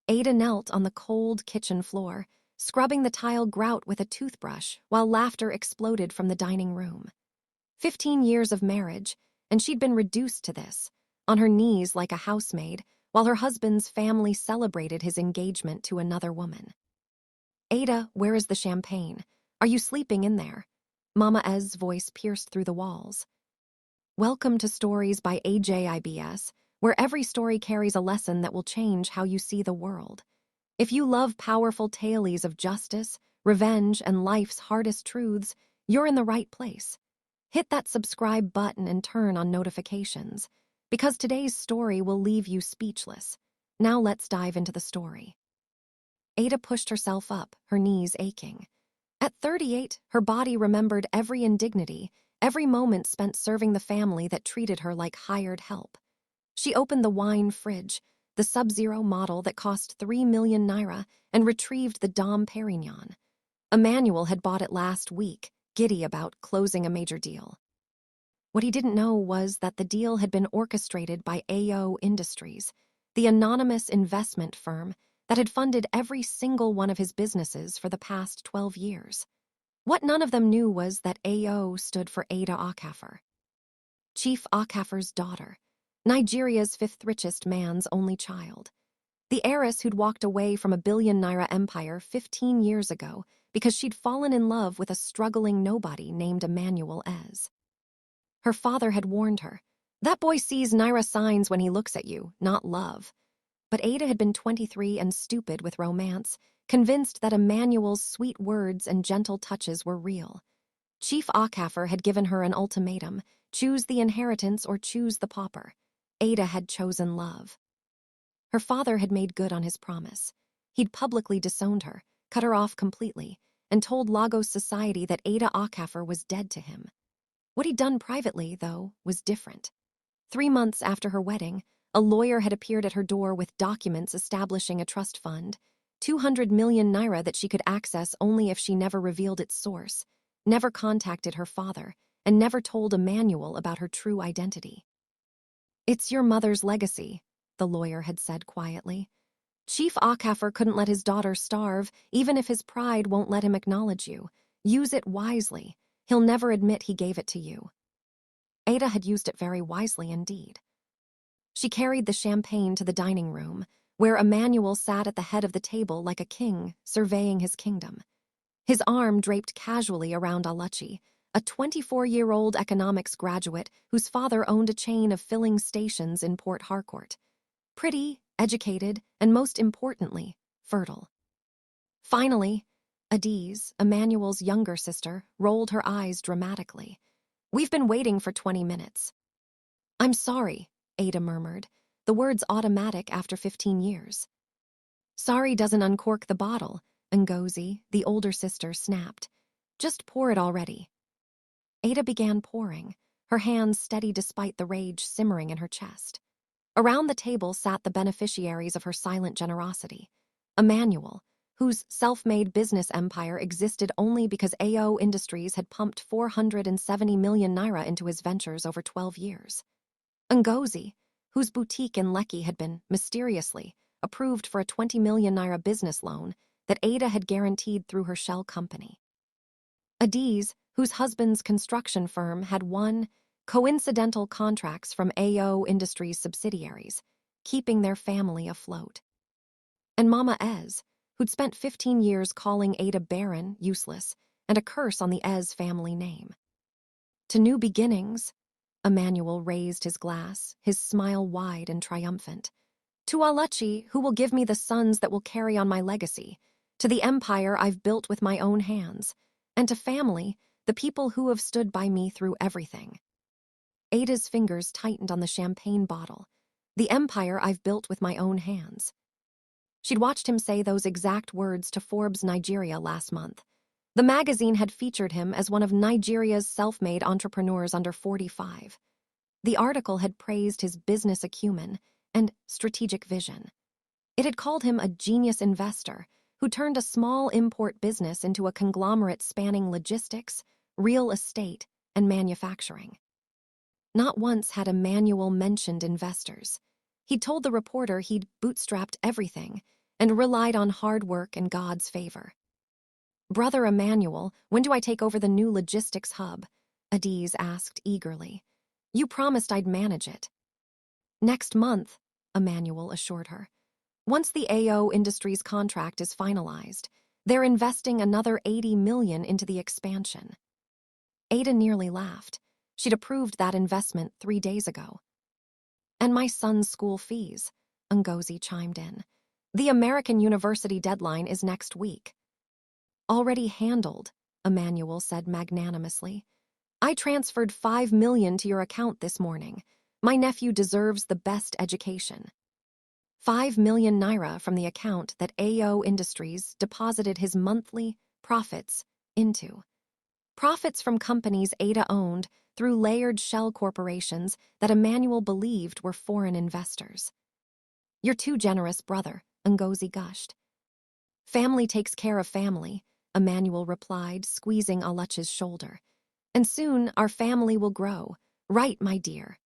Ada knelt on the cold kitchen floor, scrubbing the tile grout with a toothbrush while laughter exploded from the dining room. 15 years of marriage, and she'd been reduced to this, on her knees like a housemaid, while her husband's family celebrated his engagement to another woman. "Ada, where is the champagne? Are you sleeping in there?" Mama Ez's voice pierced through the walls. Welcome to Stories by Ajibs, where every story carries a lesson that will change how you see the world. If you love powerful tales of justice, revenge, and life's hardest truths, you're in the right place. Hit that subscribe button and turn on notifications, because today's story will leave you speechless. Now let's dive into the story. Ada pushed herself up, her knees aching. At 38, her body remembered every indignity, every moment spent serving the family that treated her like hired help. She opened the wine fridge, the Sub-Zero model that cost 3 million naira, and retrieved the Dom Perignon. Emmanuel had bought it last week, giddy about closing a major deal. What he didn't know was that the deal had been orchestrated by AO Industries, the anonymous investment firm that had funded every single one of his businesses for the past 12 years. What none of them knew was that AO stood for Ada Okafor, Chief Okafor's daughter, Nigeria's fifth richest man's only child. The heiress who'd walked away from a billion-naira empire 15 years ago because she'd fallen in love with a struggling nobody named Emmanuel. Her father had warned her, "That boy sees naira signs when he looks at you, not love." But Ada had been 23 and stupid with romance, convinced that Emmanuel's sweet words and gentle touches were real. Chief Okafor had given her an ultimatum: choose the inheritance or choose the pauper. Ada had chosen love. Her father had made good on his promise. He'd publicly disowned her, cut her off completely, and told Lagos society that Ada Okafor was dead to him. What he'd done privately, though, was different. 3 months after her wedding, a lawyer had appeared at her door with documents establishing a trust fund, 200 million naira that she could access only if she never revealed its source, never contacted her father, and never told Emmanuel about her true identity. "It's your mother's legacy," the lawyer had said quietly. "Chief Okafor couldn't let his daughter starve, even if his pride won't let him acknowledge you. Use it wisely. He'll never admit he gave it to you." Ada had used it very wisely indeed. She carried the champagne to the dining room, where Emmanuel sat at the head of the table like a king, surveying his kingdom. His arm draped casually around Aluchi, a 24-year-old economics graduate whose father owned a chain of filling stations in Port Harcourt. Pretty, educated, and most importantly, fertile. Finally, Adiz, Emmanuel's younger sister, rolled her eyes dramatically. "We've been waiting for 20 minutes. "I'm sorry," Ada murmured, the words automatic after 15 years. "Sorry doesn't uncork the bottle," Ngozi, the older sister, snapped. "Just pour it already." Ada began pouring, her hands steady despite the rage simmering in her chest. Around the table sat the beneficiaries of her silent generosity. Emmanuel, whose self-made business empire existed only because AO Industries had pumped 470 million naira into his ventures over 12 years. Ngozi, whose boutique in Lekki had been, mysteriously, approved for a 20 million naira business loan that Ada had guaranteed through her shell company. Adiz, whose husband's construction firm had won coincidental contracts from AO Industries subsidiaries, keeping their family afloat. And Mama Ez, who'd spent 15 years calling Ada barren, useless, and a curse on the Ez family name. To new beginnings, Emmanuel raised his glass, his smile wide and triumphant. "To Aluchi, who will give me the sons that will carry on my legacy, to the empire I've built with my own hands, and to family, the people who have stood by me through everything." Ada's fingers tightened on the champagne bottle. "The empire I've built with my own hands." She'd watched him say those exact words to Forbes Nigeria last month. The magazine had featured him as one of Nigeria's self-made entrepreneurs under 45. The article had praised his business acumen and strategic vision. It had called him a genius investor who turned a small import business into a conglomerate spanning logistics, real estate, and manufacturing. Not once had Emmanuel mentioned investors. He'd told the reporter he'd bootstrapped everything, and relied on hard work and God's favor. "Brother Emmanuel, when do I take over the new logistics hub?" Ajibs asked eagerly. "You promised I'd manage it." "Next month," Emmanuel assured her. "Once the AO Industries contract is finalized, they're investing another 80 million into the expansion." Ada nearly laughed. She'd approved that investment 3 days ago. "And my son's school fees," Ngozi chimed in. "The American University deadline is next week." "Already handled," Emmanuel said magnanimously. "I transferred 5 million to your account this morning. My nephew deserves the best education." 5 million naira from the account that AO Industries deposited his monthly profits into. Profits from companies Ada owned through layered shell corporations that Emmanuel believed were foreign investors. "You're too generous, brother," Ngozi gushed. "Family takes care of family," Emmanuel replied, squeezing Aluch's shoulder. "And soon our family will grow. Right, my dear?"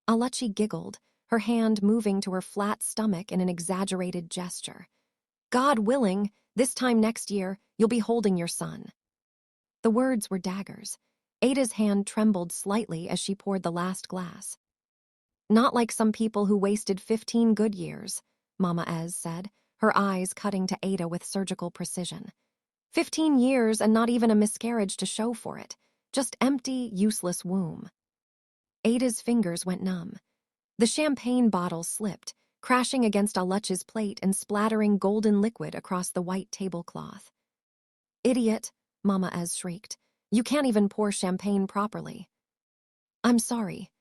Aluchi giggled, her hand moving to her flat stomach in an exaggerated gesture. "God willing, this time next year, you'll be holding your son." The words were daggers. Ada's hand trembled slightly as she poured the last glass. "Not like some people who wasted 15 good years," Mama Ez said, her eyes cutting to Ada with surgical precision. 15 years and not even a miscarriage to show for it. Just empty, useless womb. Ada's fingers went numb. The champagne bottle slipped, crashing against Aluch's plate and splattering golden liquid across the white tablecloth. "Idiot," Mama Ez shrieked. "You can't even pour champagne properly." "I'm sorry."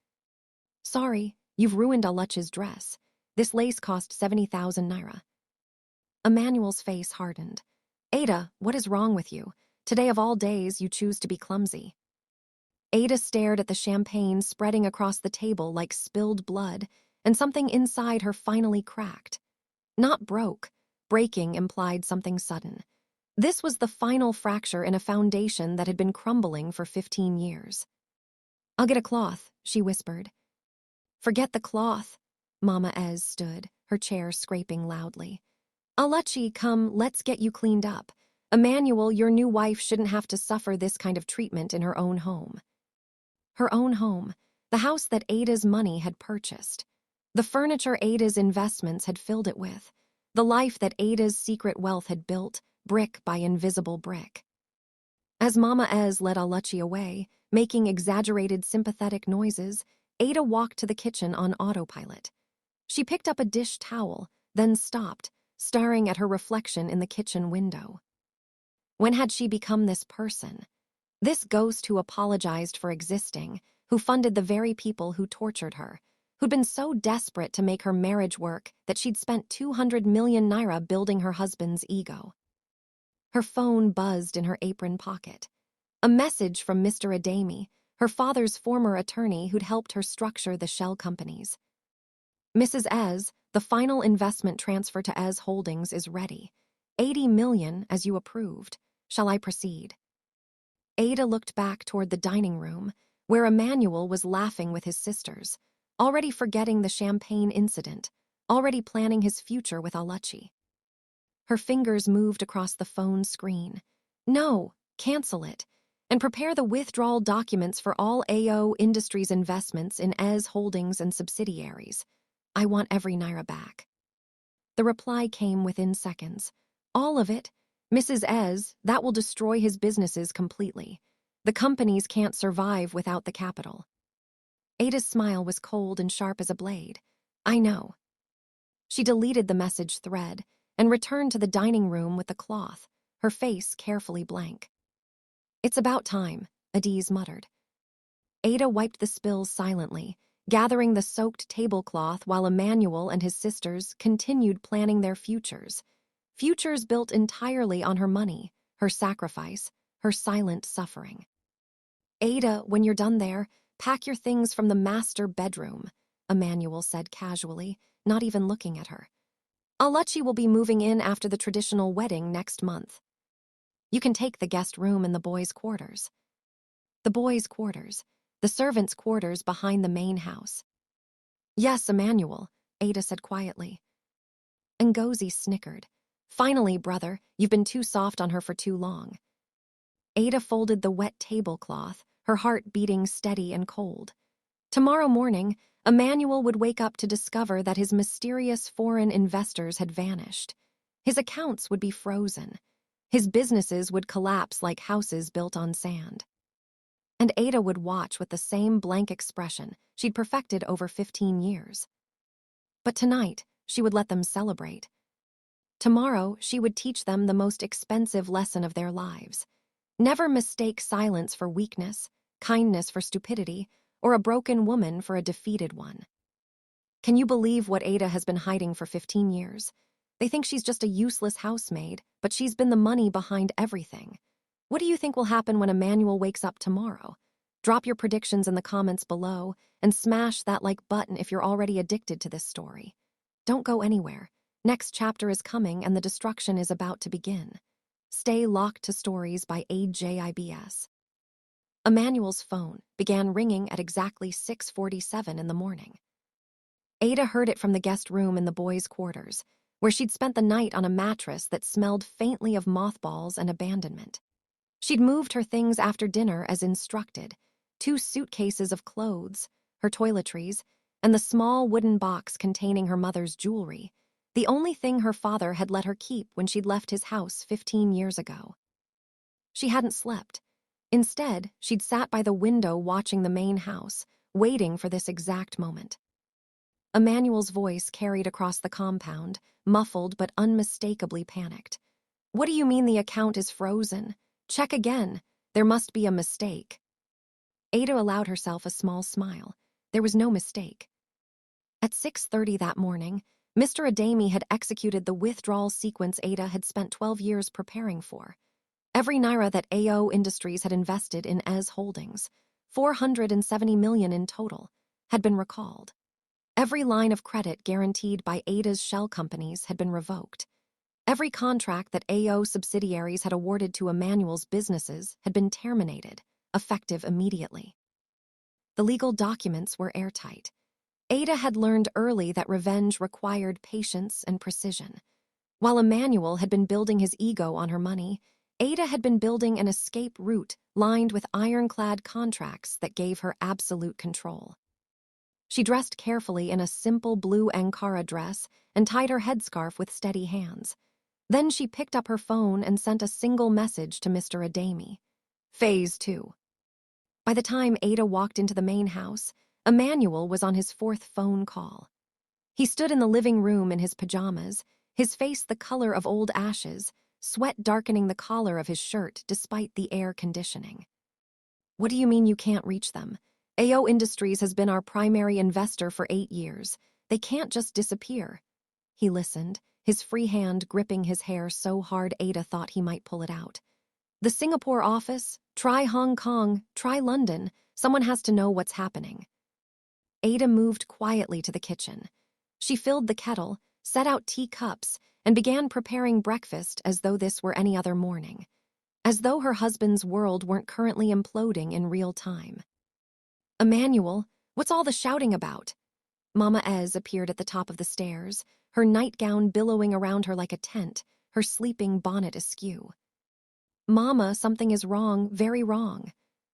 "Sorry, you've ruined Aluch's dress. This lace cost 70,000 naira. Emmanuel's face hardened. "Ada, what is wrong with you? Today of all days, you choose to be clumsy." Ada stared at the champagne spreading across the table like spilled blood, and something inside her finally cracked. Not broke. Breaking implied something sudden. This was the final fracture in a foundation that had been crumbling for 15 years. "I'll get a cloth," she whispered. "Forget the cloth." Mama Ez stood, her chair scraping loudly. "Aluchi, come, let's get you cleaned up. Emmanuel, your new wife shouldn't have to suffer this kind of treatment in her own home." Her own home, the house that Ada's money had purchased. The furniture Ada's investments had filled it with. The life that Ada's secret wealth had built, brick by invisible brick. As Mama Ez led Aluchi away, making exaggerated sympathetic noises, Ada walked to the kitchen on autopilot. She picked up a dish towel, then stopped, staring at her reflection in the kitchen window. When had she become this person? This ghost who apologized for existing, who funded the very people who tortured her, who'd been so desperate to make her marriage work that she'd spent 200 million naira building her husband's ego. Her phone buzzed in her apron pocket. A message from Mr. Ademi, her father's former attorney who'd helped her structure the shell companies. "Mrs. Ez, the final investment transfer to Ez Holdings is ready. 80 million, as you approved. Shall I proceed?" Ada looked back toward the dining room, where Emmanuel was laughing with his sisters, already forgetting the champagne incident, already planning his future with Aluchi. Her fingers moved across the phone screen. "No, cancel it, and prepare the withdrawal documents for all AO Industries investments in Ez Holdings and subsidiaries. I want every naira back." The reply came within seconds. "All of it? Mrs. Ez, that will destroy his businesses completely. The companies can't survive without the capital." Ada's smile was cold and sharp as a blade. "I know." She deleted the message thread and returned to the dining room with the cloth, her face carefully blank. "It's about time," Adiz muttered. Ada wiped the spills silently, gathering the soaked tablecloth while Emmanuel and his sisters continued planning their futures. Futures built entirely on her money, her sacrifice, her silent suffering. "Ada, when you're done there, pack your things from the master bedroom," Emmanuel said casually, not even looking at her. "Aluchi will be moving in after the traditional wedding next month. You can take the guest room and the boys' quarters." The boys' quarters, the servants' quarters behind the main house. "Yes, Emmanuel," Ada said quietly. Ngozi snickered. Finally, brother, you've been too soft on her for too long. Ada folded the wet tablecloth, her heart beating steady and cold. Tomorrow morning, Emmanuel would wake up to discover that his mysterious foreign investors had vanished. His accounts would be frozen. His businesses would collapse like houses built on sand. And Ada would watch with the same blank expression she'd perfected over 15 years. But tonight, she would let them celebrate. Tomorrow, she would teach them the most expensive lesson of their lives. Never mistake silence for weakness, kindness for stupidity, or a broken woman for a defeated one. Can you believe what Ada has been hiding for 15 years? They think she's just a useless housemaid, but she's been the money behind everything. What do you think will happen when Emmanuel wakes up tomorrow? Drop your predictions in the comments below and smash that like button if you're already addicted to this story. Don't go anywhere. Next chapter is coming and the destruction is about to begin. Stay locked to stories by Ajibs. Emmanuel's phone began ringing at exactly 6:47 in the morning. Ada heard it from the guest room in the boys' quarters, where she'd spent the night on a mattress that smelled faintly of mothballs and abandonment. She'd moved her things after dinner as instructed, 2 suitcases of clothes, her toiletries, and the small wooden box containing her mother's jewelry, the only thing her father had let her keep when she'd left his house 15 years ago. She hadn't slept. Instead, she'd sat by the window watching the main house, waiting for this exact moment. Emmanuel's voice carried across the compound, muffled but unmistakably panicked. What do you mean the account is frozen? Check again. There must be a mistake. Ada allowed herself a small smile. There was no mistake. At 6:30 that morning, Mr. Adami had executed the withdrawal sequence Ada had spent 12 years preparing for. Every naira that AO Industries had invested in ES Holdings, 470 million in total, had been recalled. Every line of credit guaranteed by Ada's shell companies had been revoked. Every contract that AO subsidiaries had awarded to Emmanuel's businesses had been terminated, effective immediately. The legal documents were airtight. Ada had learned early that revenge required patience and precision. While Emmanuel had been building his ego on her money, Ada had been building an escape route lined with ironclad contracts that gave her absolute control. She dressed carefully in a simple blue Ankara dress and tied her headscarf with steady hands. Then she picked up her phone and sent a single message to Mr. Adami. Phase 2. By the time Ada walked into the main house, Emmanuel was on his 4th phone call. He stood in the living room in his pajamas, his face the color of old ashes, sweat darkening the collar of his shirt despite the air conditioning. What do you mean you can't reach them? AO Industries has been our primary investor for 8 years. They can't just disappear. He listened, his free hand gripping his hair so hard Ada thought he might pull it out. The Singapore office, try Hong Kong, try London. Someone has to know what's happening. Ada moved quietly to the kitchen. She filled the kettle, set out teacups, and began preparing breakfast as though this were any other morning. As though her husband's world weren't currently imploding in real time. Emmanuel, what's all the shouting about? Mama Ez appeared at the top of the stairs, her nightgown billowing around her like a tent, her sleeping bonnet askew. Mama, something is wrong, very wrong.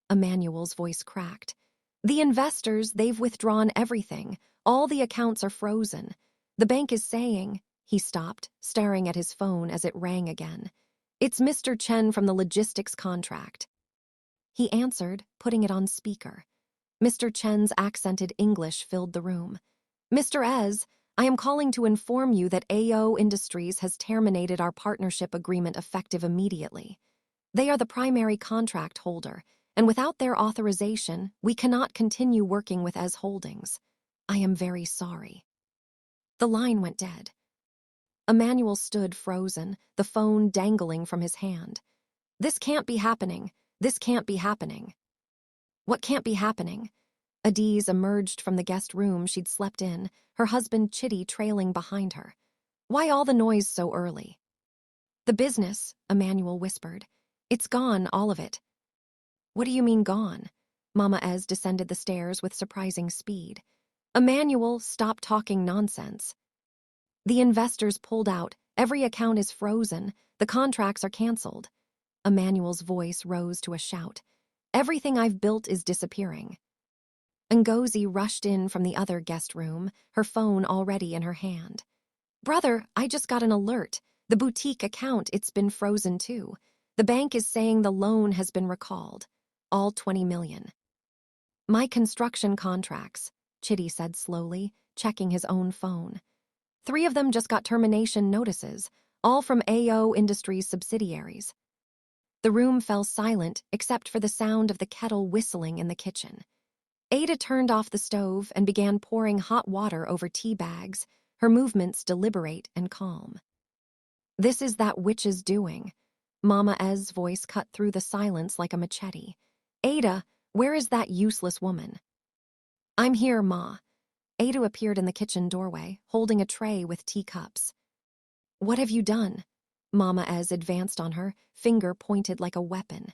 Emmanuel's voice cracked. The investors, they've withdrawn everything. All the accounts are frozen. The bank is saying... He stopped, staring at his phone as it rang again. It's Mr. Chen from the logistics contract. He answered, putting it on speaker. Mr. Chen's accented English filled the room. Mr. Ez, I am calling to inform you that AO Industries has terminated our partnership agreement effective immediately. They are the primary contract holder, and without their authorization, we cannot continue working with ES Holdings. I am very sorry. The line went dead. Emmanuel stood frozen, the phone dangling from his hand. This can't be happening. This can't be happening. What can't be happening? Adiz emerged from the guest room she'd slept in, her husband Chitty trailing behind her. Why all the noise so early? The business, Emmanuel whispered. It's gone, all of it. What do you mean gone? Mama Ez descended the stairs with surprising speed. Emmanuel, stop talking nonsense. The investors pulled out. Every account is frozen. The contracts are canceled. Emmanuel's voice rose to a shout. Everything I've built is disappearing. Ngozi rushed in from the other guest room, her phone already in her hand. Brother, I just got an alert. The boutique account, it's been frozen too. The bank is saying the loan has been recalled. All 20 million. My construction contracts, Chitty said slowly, checking his own phone. 3 of them just got termination notices, all from AO Industries subsidiaries. The room fell silent except for the sound of the kettle whistling in the kitchen. Ada turned off the stove and began pouring hot water over tea bags, her movements deliberate and calm. This is that witch's doing. Mama Ez's voice cut through the silence like a machete. Ada, where is that useless woman? I'm here, Ma. Ada appeared in the kitchen doorway, holding a tray with teacups. What have you done? Mama Ez advanced on her, finger pointed like a weapon.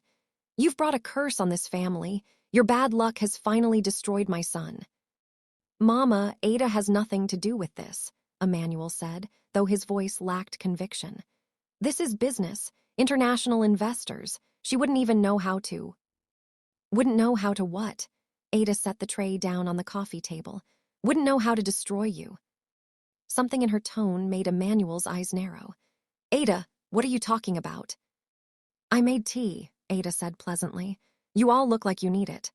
You've brought a curse on this family. Your bad luck has finally destroyed my son. Mama, Ada has nothing to do with this, Emmanuel said, though his voice lacked conviction. This is business, international investors. She wouldn't even know how to. Wouldn't know how to what? Ada set the tray down on the coffee table. Wouldn't know how to destroy you. Something in her tone made Emmanuel's eyes narrow. Ada, what are you talking about? I made tea, Ada said pleasantly. You all look like you need it.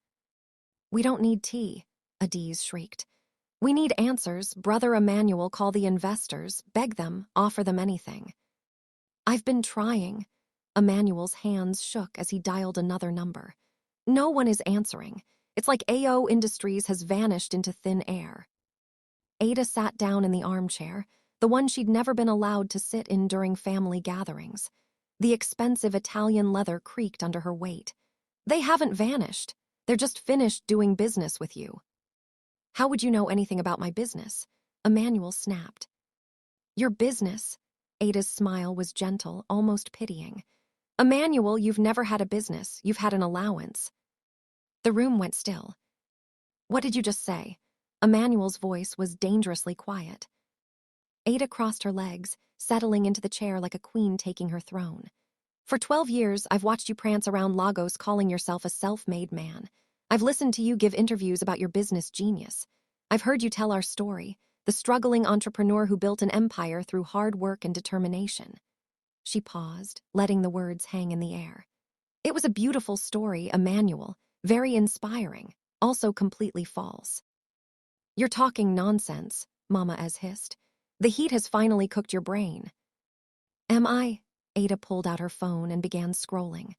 We don't need tea, Adiz shrieked. We need answers. Brother Emmanuel, call the investors, beg them, offer them anything. I've been trying. Emmanuel's hands shook as he dialed another number. No one is answering. It's like AO Industries has vanished into thin air. Ada sat down in the armchair, the one she'd never been allowed to sit in during family gatherings. The expensive Italian leather creaked under her weight. They haven't vanished. They're just finished doing business with you. How would you know anything about my business? Emmanuel snapped. Your business? Ada's smile was gentle, almost pitying. Emmanuel, you've never had a business. You've had an allowance. The room went still. What did you just say? Emmanuel's voice was dangerously quiet. Ada crossed her legs, settling into the chair like a queen taking her throne. For 12 years, I've watched you prance around Lagos calling yourself a self-made man. I've listened to you give interviews about your business genius. I've heard you tell our story, the struggling entrepreneur who built an empire through hard work and determination. She paused, letting the words hang in the air. It was a beautiful story, Emmanuel, very inspiring, also completely false. You're talking nonsense, Mama Ez hissed. The heat has finally cooked your brain. Am I? Ada pulled out her phone and began scrolling.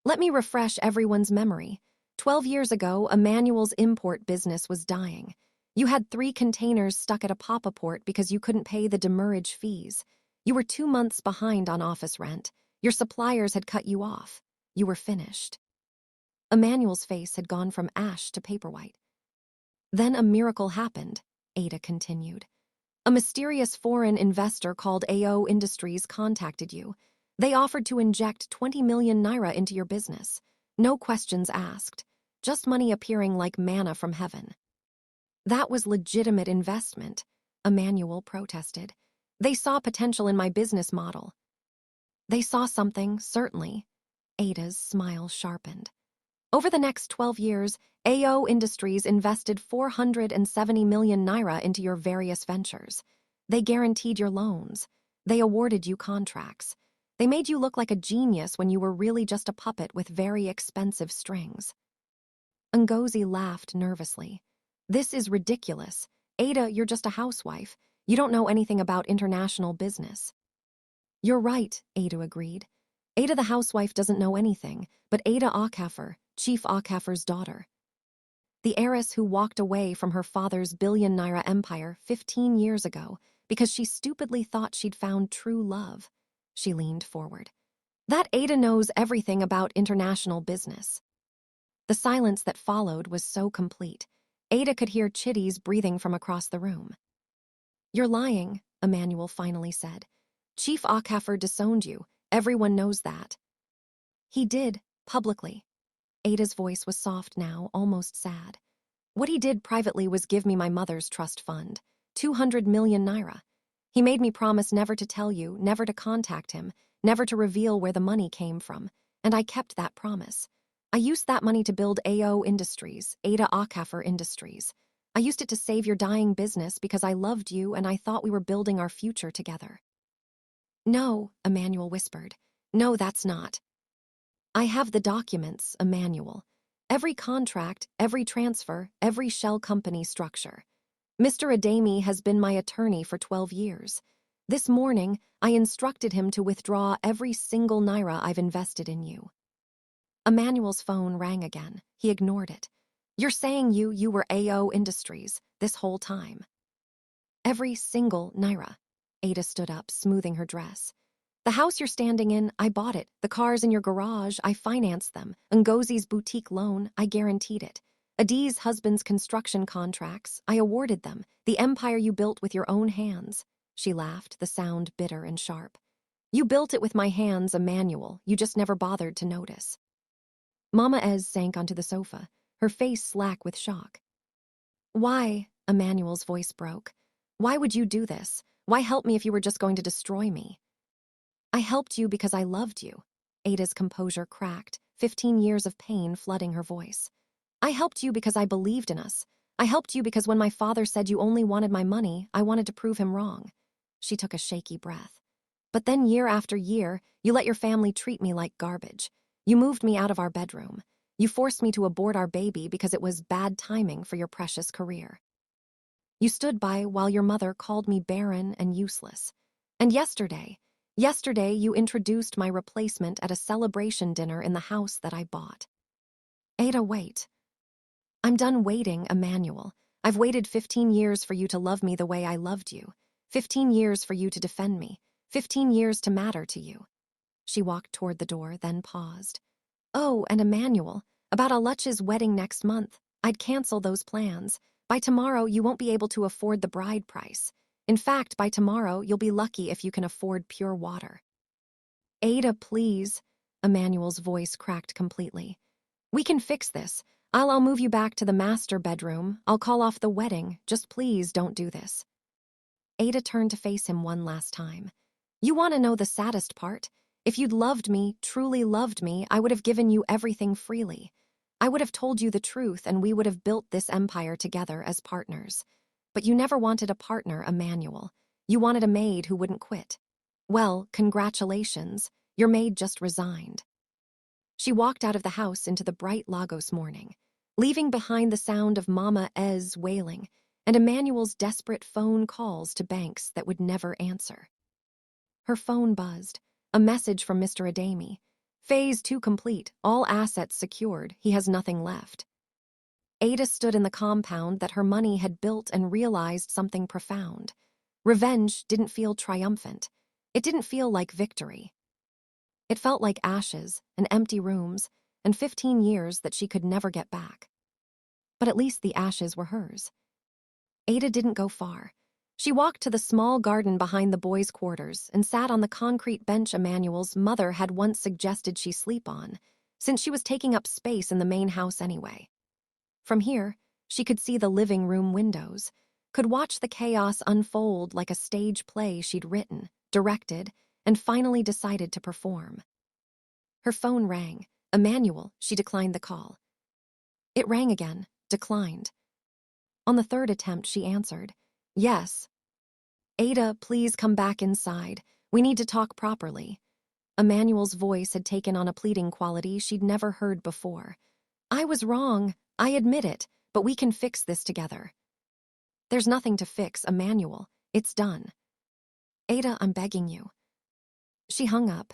Let me refresh everyone's memory. 12 years ago, Emmanuel's import business was dying. You had 3 containers stuck at a Papa port because you couldn't pay the demurrage fees. You were 2 months behind on office rent. Your suppliers had cut you off. You were finished. Emmanuel's face had gone from ash to paper white. Then a miracle happened, Ada continued. A mysterious foreign investor called AO Industries contacted you. They offered to inject 20 million naira into your business. No questions asked, just money appearing like manna from heaven. That was legitimate investment, Emmanuel protested. They saw potential in my business model. They saw something, certainly. Ada's smile sharpened. Over the next 12 years, AO Industries invested 470 million naira into your various ventures. They guaranteed your loans. They awarded you contracts. They made you look like a genius when you were really just a puppet with very expensive strings. Ngozi laughed nervously. This is ridiculous. Ada, you're just a housewife. You don't know anything about international business. You're right, Ada agreed. Ada the housewife doesn't know anything, but Ada Okafor, Chief Okafor's daughter. The heiress who walked away from her father's billion naira empire 15 years ago because she stupidly thought she'd found true love. She leaned forward. That Ada knows everything about international business. The silence that followed was so complete. Ada could hear Chitty's breathing from across the room. You're lying, Emmanuel finally said. Chief Okafor disowned you. Everyone knows that. He did, publicly. Ada's voice was soft now, almost sad. What he did privately was give me my mother's trust fund, 200 million naira. He made me promise never to tell you, never to contact him, never to reveal where the money came from, and I kept that promise. I used that money to build AO Industries, Ada Okafor Industries. I used it to save your dying business because I loved you and I thought we were building our future together. No, Emmanuel whispered. No, that's not. I have the documents, Emmanuel. Every contract, every transfer, every shell company structure. Mr. Adami has been my attorney for 12 years. This morning, I instructed him to withdraw every single naira I've invested in you. Emmanuel's phone rang again. He ignored it. You're saying you were AO Industries this whole time. Every single naira. Ada stood up, smoothing her dress. The house you're standing in, I bought it. The cars in your garage, I financed them. Ngozi's boutique loan, I guaranteed it. Adi's husband's construction contracts, I awarded them. The empire you built with your own hands. She laughed, the sound bitter and sharp. You built it with my hands, Emmanuel. You just never bothered to notice. Mama Ez sank onto the sofa, her face slack with shock. Why? Emmanuel's voice broke. Why would you do this? Why help me if you were just going to destroy me? I helped you because I loved you. Ada's composure cracked, 15 years of pain flooding her voice. I helped you because I believed in us. I helped you because when my father said you only wanted my money, I wanted to prove him wrong. She took a shaky breath. But then year after year, you let your family treat me like garbage. You moved me out of our bedroom. You forced me to abort our baby because it was bad timing for your precious career. You stood by while your mother called me barren and useless. And yesterday you introduced my replacement at a celebration dinner in the house that I bought. Ada, wait. I'm done waiting, Emmanuel. I've waited 15 years for you to love me the way I loved you. 15 years for you to defend me. 15 years to matter to you. She walked toward the door, then paused. Oh, and Emmanuel, about Aluch's wedding next month. I'd cancel those plans. By tomorrow, you won't be able to afford the bride price. In fact, by tomorrow, you'll be lucky if you can afford pure water. Ada, please. Emmanuel's voice cracked completely. We can fix this. I'll move you back to the master bedroom. I'll call off the wedding. Just please don't do this. Ada turned to face him one last time. You want to know the saddest part? If you'd loved me, truly loved me, I would have given you everything freely. I would have told you the truth and we would have built this empire together as partners. But you never wanted a partner, Emmanuel. You wanted a maid who wouldn't quit. Well, congratulations. Your maid just resigned. She walked out of the house into the bright Lagos morning, leaving behind the sound of Mama Ez wailing and Emmanuel's desperate phone calls to banks that would never answer. Her phone buzzed. A message from Mr. Adami. Phase 2 complete, all assets secured, he has nothing left. Ada stood in the compound that her money had built and realized something profound. Revenge didn't feel triumphant. It didn't feel like victory. It felt like ashes and empty rooms and 15 years that she could never get back. But at least the ashes were hers. Ada didn't go far. She walked to the small garden behind the boys' quarters and sat on the concrete bench Emmanuel's mother had once suggested she sleep on, since she was taking up space in the main house anyway. From here, she could see the living room windows, could watch the chaos unfold like a stage play she'd written, directed, and finally decided to perform. Her phone rang. Emmanuel, she declined the call. It rang again, declined. On the third attempt, she answered. Yes. Ada, please come back inside. We need to talk properly. Emmanuel's voice had taken on a pleading quality she'd never heard before. I was wrong. I admit it, but we can fix this together. There's nothing to fix, Emmanuel. It's done. Ada, I'm begging you. She hung up.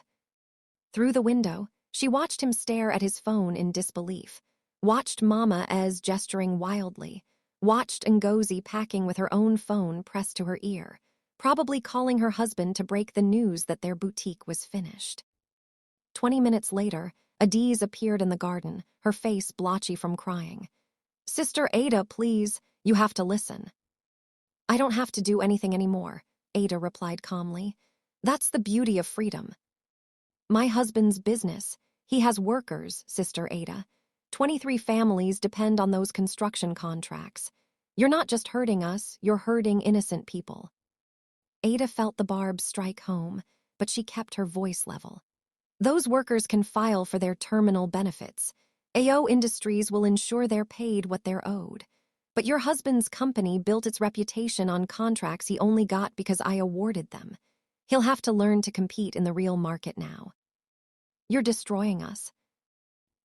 Through the window, she watched him stare at his phone in disbelief, watched Mama Ez gesturing wildly, watched Ngozi packing with her own phone pressed to her ear, probably calling her husband to break the news that their boutique was finished. 20 minutes later, Adiz appeared in the garden, her face blotchy from crying. Sister Ada, please, you have to listen. I don't have to do anything anymore, Ada replied calmly. That's the beauty of freedom. My husband's business. He has workers, Sister Ada. 23 families depend on those construction contracts. You're not just hurting us, you're hurting innocent people. Ada felt the barbs strike home, but she kept her voice level. Those workers can file for their terminal benefits. AO Industries will ensure they're paid what they're owed. But your husband's company built its reputation on contracts he only got because I awarded them. He'll have to learn to compete in the real market now. You're destroying us.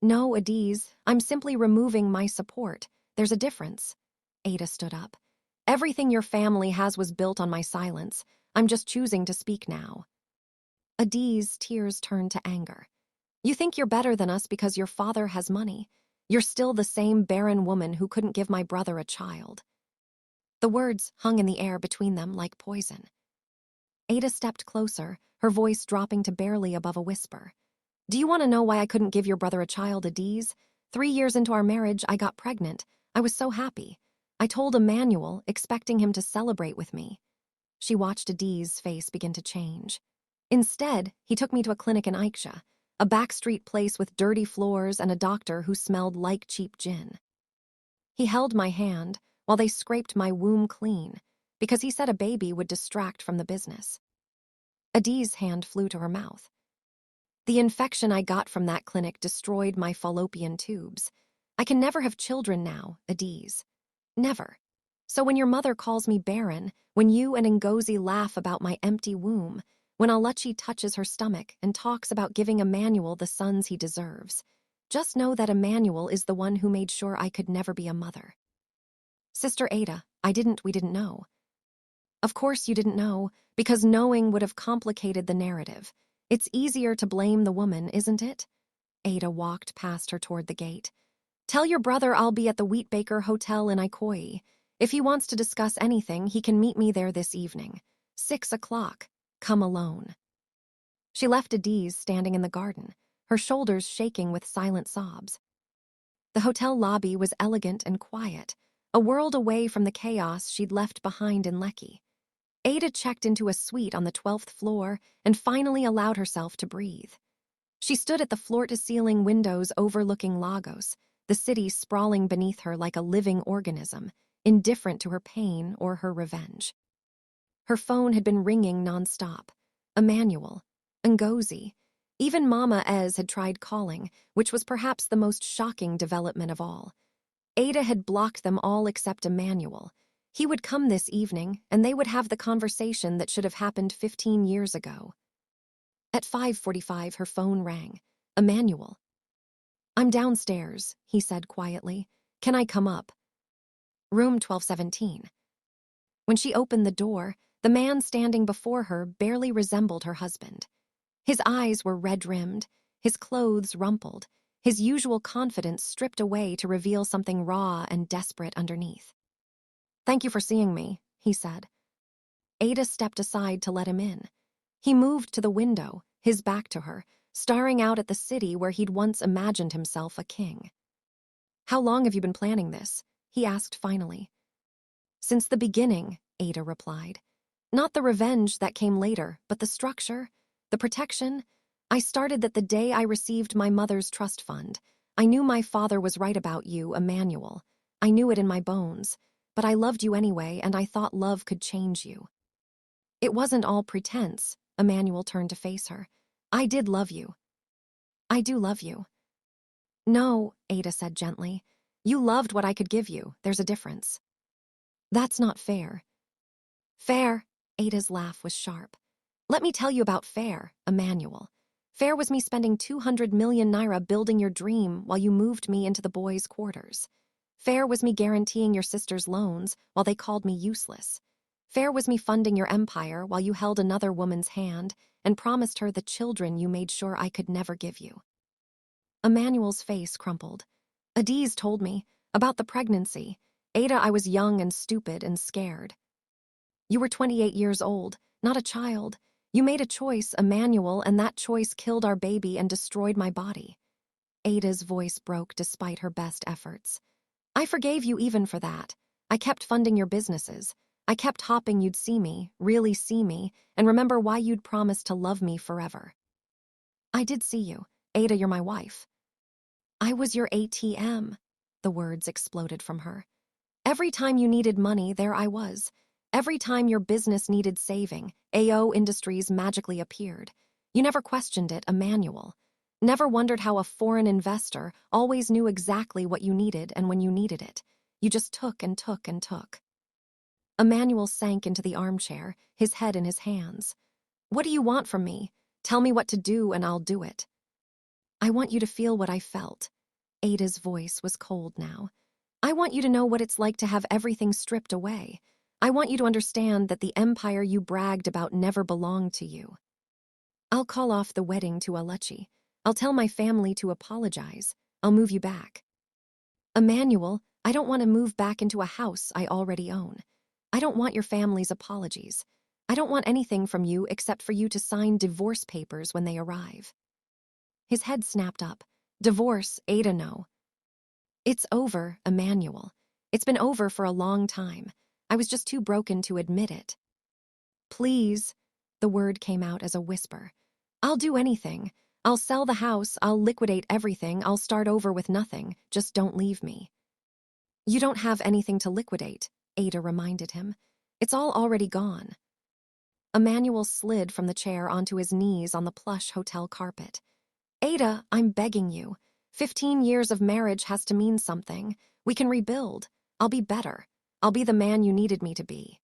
No, Ajibs, I'm simply removing my support. There's a difference. Ada stood up. Everything your family has was built on my silence. I'm just choosing to speak now. Ajibs' tears turned to anger. You think you're better than us because your father has money. You're still the same barren woman who couldn't give my brother a child. The words hung in the air between them like poison. Ada stepped closer, her voice dropping to barely above a whisper. Do you want to know why I couldn't give your brother a child, Ajibs? 3 years into our marriage, I got pregnant. I was so happy. I told Emmanuel, expecting him to celebrate with me. She watched Ajibs' face begin to change. Instead, he took me to a clinic in Aisha, a backstreet place with dirty floors and a doctor who smelled like cheap gin. He held my hand while they scraped my womb clean, because he said a baby would distract from the business. Ajibs' hand flew to her mouth. The infection I got from that clinic destroyed my fallopian tubes. I can never have children now, Ajibs. Never. So when your mother calls me barren, when you and Ngozi laugh about my empty womb, when Alachi touches her stomach and talks about giving Emmanuel the sons he deserves, just know that Emmanuel is the one who made sure I could never be a mother. Sister Ada, we didn't know. Of course you didn't know, because knowing would have complicated the narrative. It's easier to blame the woman, isn't it? Ada walked past her toward the gate. Tell your brother I'll be at the Wheatbaker Hotel in Ikoyi. If he wants to discuss anything, he can meet me there this evening. 6 o'clock. Come alone. She left Ajibs standing in the garden, her shoulders shaking with silent sobs. The hotel lobby was elegant and quiet, a world away from the chaos she'd left behind in Lekki. Ada checked into a suite on the 12th floor and finally allowed herself to breathe. She stood at the floor-to-ceiling windows overlooking Lagos, the city sprawling beneath her like a living organism, indifferent to her pain or her revenge. Her phone had been ringing nonstop. Emmanuel, Ngozi, even Mama Ez had tried calling, which was perhaps the most shocking development of all. Ada had blocked them all except Emmanuel. He would come this evening, and they would have the conversation that should have happened 15 years ago. At 5:45, her phone rang. Emmanuel. I'm downstairs, he said quietly. Can I come up? Room 1217. When she opened the door, the man standing before her barely resembled her husband. His eyes were red-rimmed, his clothes rumpled, his usual confidence stripped away to reveal something raw and desperate underneath. Thank you for seeing me, he said. Ada stepped aside to let him in. He moved to the window, his back to her, staring out at the city where he'd once imagined himself a king. How long have you been planning this? He asked finally. Since the beginning, Ada replied. Not the revenge that came later, but the structure, the protection. I started that the day I received my mother's trust fund. I knew my father was right about you, Emmanuel. I knew it in my bones. But I loved you anyway, and I thought love could change you. It wasn't all pretense, Emmanuel turned to face her. I did love you. I do love you. No, Ada said gently. You loved what I could give you. There's a difference. That's not fair. Fair, Ada's laugh was sharp. Let me tell you about fair, Emmanuel. Fair was me spending 200 million naira building your dream while you moved me into the boys' quarters. Fair was me guaranteeing your sister's loans while they called me useless. Fair was me funding your empire while you held another woman's hand and promised her the children you made sure I could never give you. Emmanuel's face crumpled. Ajibs told me about the pregnancy. Ada, I was young and stupid and scared. You were 28 years old, not a child. You made a choice, Emmanuel, and that choice killed our baby and destroyed my body. Ada's voice broke despite her best efforts. I forgave you even for that. I kept funding your businesses. I kept hoping you'd see me, really see me, and remember why you'd promised to love me forever. I did see you. Ada, you're my wife. I was your ATM. The words exploded from her. Every time you needed money, there I was. Every time your business needed saving, AO Industries magically appeared. You never questioned it, Emmanuel. Never wondered how a foreign investor always knew exactly what you needed and when you needed it. You just took and took and took. Emmanuel sank into the armchair, his head in his hands. What do you want from me? Tell me what to do and I'll do it. I want you to feel what I felt. Ada's voice was cold now. I want you to know what it's like to have everything stripped away. I want you to understand that the empire you bragged about never belonged to you. I'll call off the wedding to Alechi. I'll tell my family to apologize. I'll move you back. Emmanuel, I don't want to move back into a house I already own. I don't want your family's apologies. I don't want anything from you except for you to sign divorce papers when they arrive. His head snapped up. Divorce, Ada, no. It's over, Emmanuel. It's been over for a long time. I was just too broken to admit it. Please, the word came out as a whisper. I'll do anything. I'll sell the house, I'll liquidate everything, I'll start over with nothing. Just don't leave me. You don't have anything to liquidate, Ada reminded him. It's all already gone. Emmanuel slid from the chair onto his knees on the plush hotel carpet. Ada, I'm begging you. 15 years of marriage has to mean something. We can rebuild. I'll be better. I'll be the man you needed me to be.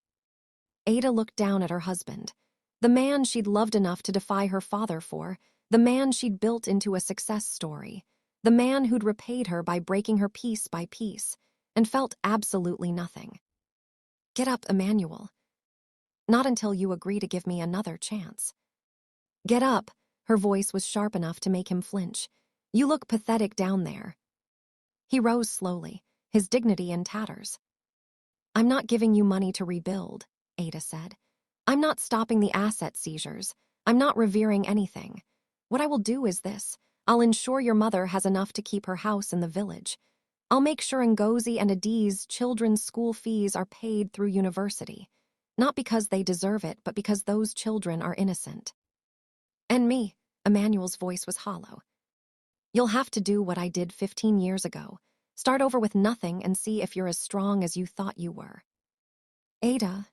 Ada looked down at her husband. The man she'd loved enough to defy her father for, the man she'd built into a success story, the man who'd repaid her by breaking her piece by piece, and felt absolutely nothing. Get up, Emmanuel. Not until you agree to give me another chance. Get up. Her voice was sharp enough to make him flinch. You look pathetic down there. He rose slowly, his dignity in tatters. I'm not giving you money to rebuild, Ada said. I'm not stopping the asset seizures. I'm not revering anything. What I will do is this. I'll ensure your mother has enough to keep her house in the village. I'll make sure Ngozi and Adi's children's school fees are paid through university. Not because they deserve it, but because those children are innocent. And me, Emmanuel's voice was hollow. You'll have to do what I did 15 years ago. Start over with nothing and see if you're as strong as you thought you were. Ada.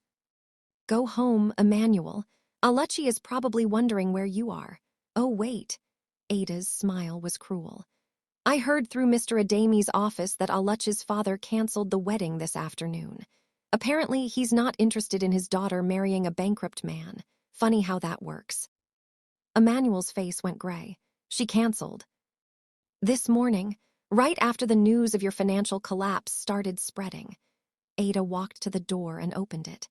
Go home, Emmanuel. Alechi is probably wondering where you are. Oh, wait. Ada's smile was cruel. I heard through Mr. Adami's office that Alechi's father canceled the wedding this afternoon. Apparently, he's not interested in his daughter marrying a bankrupt man. Funny how that works. Emmanuel's face went gray. She canceled. This morning, right after the news of your financial collapse started spreading. Ada walked to the door and opened it.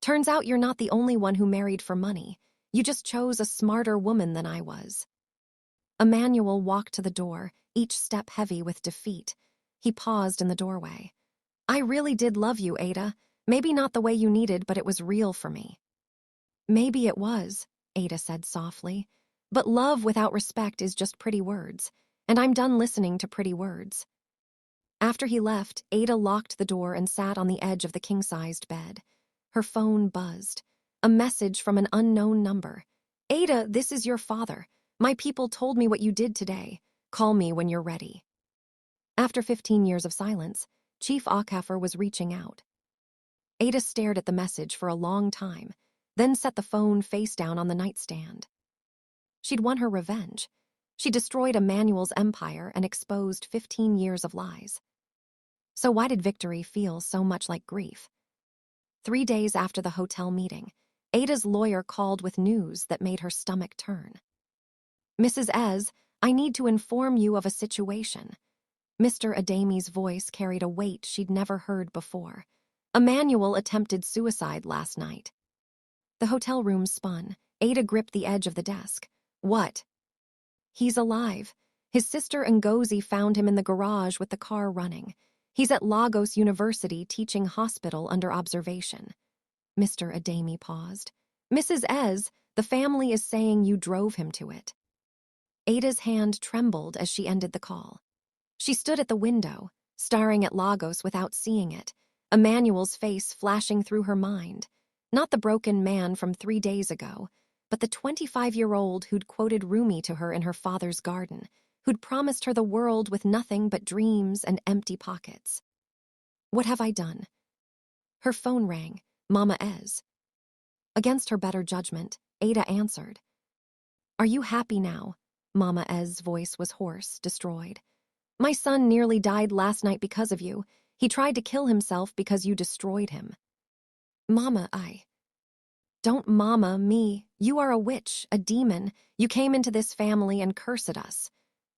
Turns out you're not the only one who married for money. You just chose a smarter woman than I was. Emmanuel walked to the door, each step heavy with defeat. He paused in the doorway. I really did love you, Ada. Maybe not the way you needed, but it was real for me. Maybe it was, Ada said softly. But love without respect is just pretty words, and I'm done listening to pretty words. After he left, Ada locked the door and sat on the edge of the king-sized bed. Her phone buzzed. A message from an unknown number. Ada, this is your father. My people told me what you did today. Call me when you're ready. After 15 years of silence, Chief Okafor was reaching out. Ada stared at the message for a long time, then set the phone face down on the nightstand. She'd won her revenge. She destroyed Emmanuel's empire and exposed 15 years of lies. So why did victory feel so much like grief? 3 days after the hotel meeting, Ada's lawyer called with news that made her stomach turn. Mrs. Ez, I need to inform you of a situation. Mr. Adami's voice carried a weight she'd never heard before. Emmanuel attempted suicide last night. The hotel room spun. Ada gripped the edge of the desk. What? He's alive. His sister Ngozi found him in the garage with the car running. He's at Lagos University teaching hospital under observation. Mr. Adami paused. Mrs. Ez, the family is saying you drove him to it. Ada's hand trembled as she ended the call. She stood at the window, staring at Lagos without seeing it, Emmanuel's face flashing through her mind. Not the broken man from 3 days ago, but the 25-year-old who'd quoted Rumi to her in her father's garden, who'd promised her the world with nothing but dreams and empty pockets. What have I done? Her phone rang. Mama Ez. Against her better judgment, Ada answered. Are you happy now? Mama Ez's voice was hoarse, destroyed. My son nearly died last night because of you. He tried to kill himself because you destroyed him. Mama, Don't mama me. You are a witch, a demon. You came into this family and cursed us.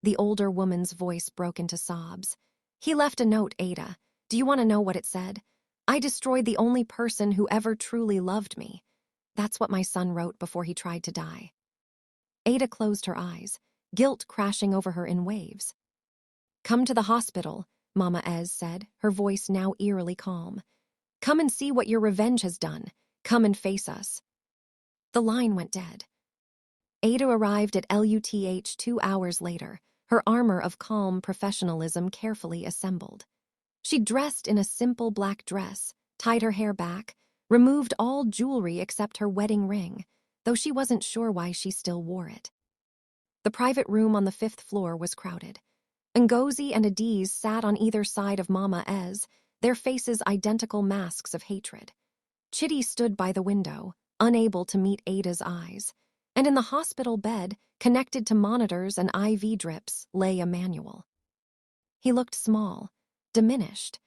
The older woman's voice broke into sobs. He left a note, Ada. Do you want to know what it said? I destroyed the only person who ever truly loved me. That's what my son wrote before he tried to die. Ada closed her eyes, guilt crashing over her in waves. Come to the hospital, Mama Ez said, her voice now eerily calm. Come and see what your revenge has done. Come and face us. The line went dead. Ada arrived at LUTH 2 hours later, her armor of calm professionalism carefully assembled. She dressed in a simple black dress, tied her hair back, removed all jewelry except her wedding ring, though she wasn't sure why she still wore it. The private room on the 5th floor was crowded. Ngozi and Ajibs sat on either side of Mama Ez, their faces identical masks of hatred. Chitty stood by the window, unable to meet Ada's eyes, and in the hospital bed, connected to monitors and IV drips, lay Emmanuel. He looked small, diminished,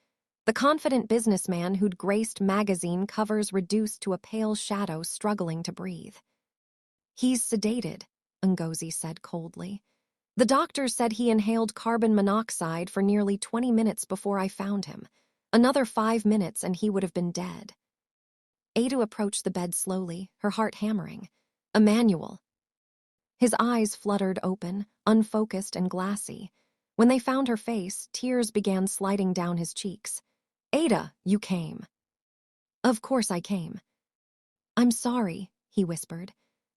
the confident businessman who'd graced magazine covers reduced to a pale shadow struggling to breathe. He's sedated, Ngozi said coldly. The doctor said he inhaled carbon monoxide for nearly 20 minutes before I found him. Another 5 minutes and he would have been dead. Ada approached the bed slowly, her heart hammering. Emmanuel. His eyes fluttered open, unfocused and glassy. When they found her face, tears began sliding down his cheeks. Ada, you came. Of course I came. I'm sorry, he whispered.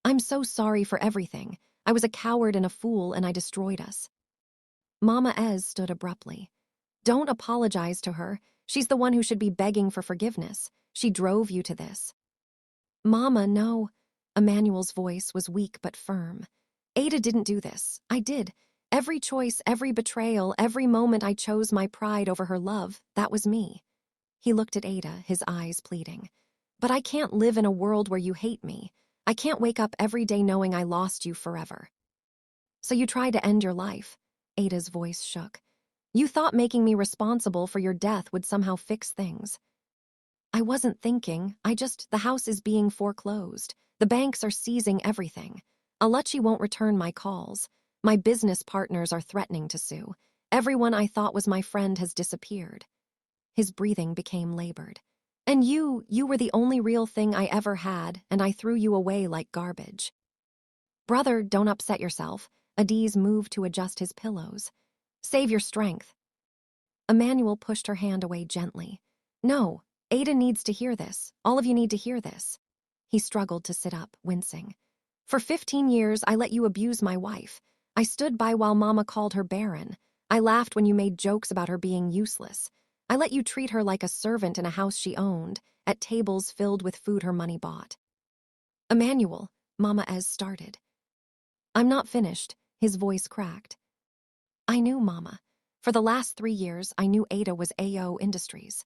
I'm so sorry for everything. I was a coward and a fool and I destroyed us. Mama Ez stood abruptly. Don't apologize to her. She's the one who should be begging for forgiveness. She drove you to this. Mama, no. Emmanuel's voice was weak but firm. Ada didn't do this. I did. Every choice, every betrayal, every moment I chose my pride over her love, that was me. He looked at Ada, his eyes pleading. But I can't live in a world where you hate me. I can't wake up every day knowing I lost you forever. So you tried to end your life. Ada's voice shook. You thought making me responsible for your death would somehow fix things. I wasn't thinking, the house is being foreclosed. The banks are seizing everything. Aluchi won't return my calls. My business partners are threatening to sue. Everyone I thought was my friend has disappeared. His breathing became labored. And you were the only real thing I ever had, and I threw you away like garbage. Brother, don't upset yourself. Ajibs moved to adjust his pillows. Save your strength. Emmanuel pushed her hand away gently. No, Ada needs to hear this. All of you need to hear this. He struggled to sit up, wincing. For 15 years, I let you abuse my wife. I stood by while Mama called her barren. I laughed when you made jokes about her being useless. I let you treat her like a servant in a house she owned, at tables filled with food her money bought. Emmanuel, Mama Ez started. I'm not finished, his voice cracked. I knew Mama. For the last 3 years, I knew Ada was AO Industries.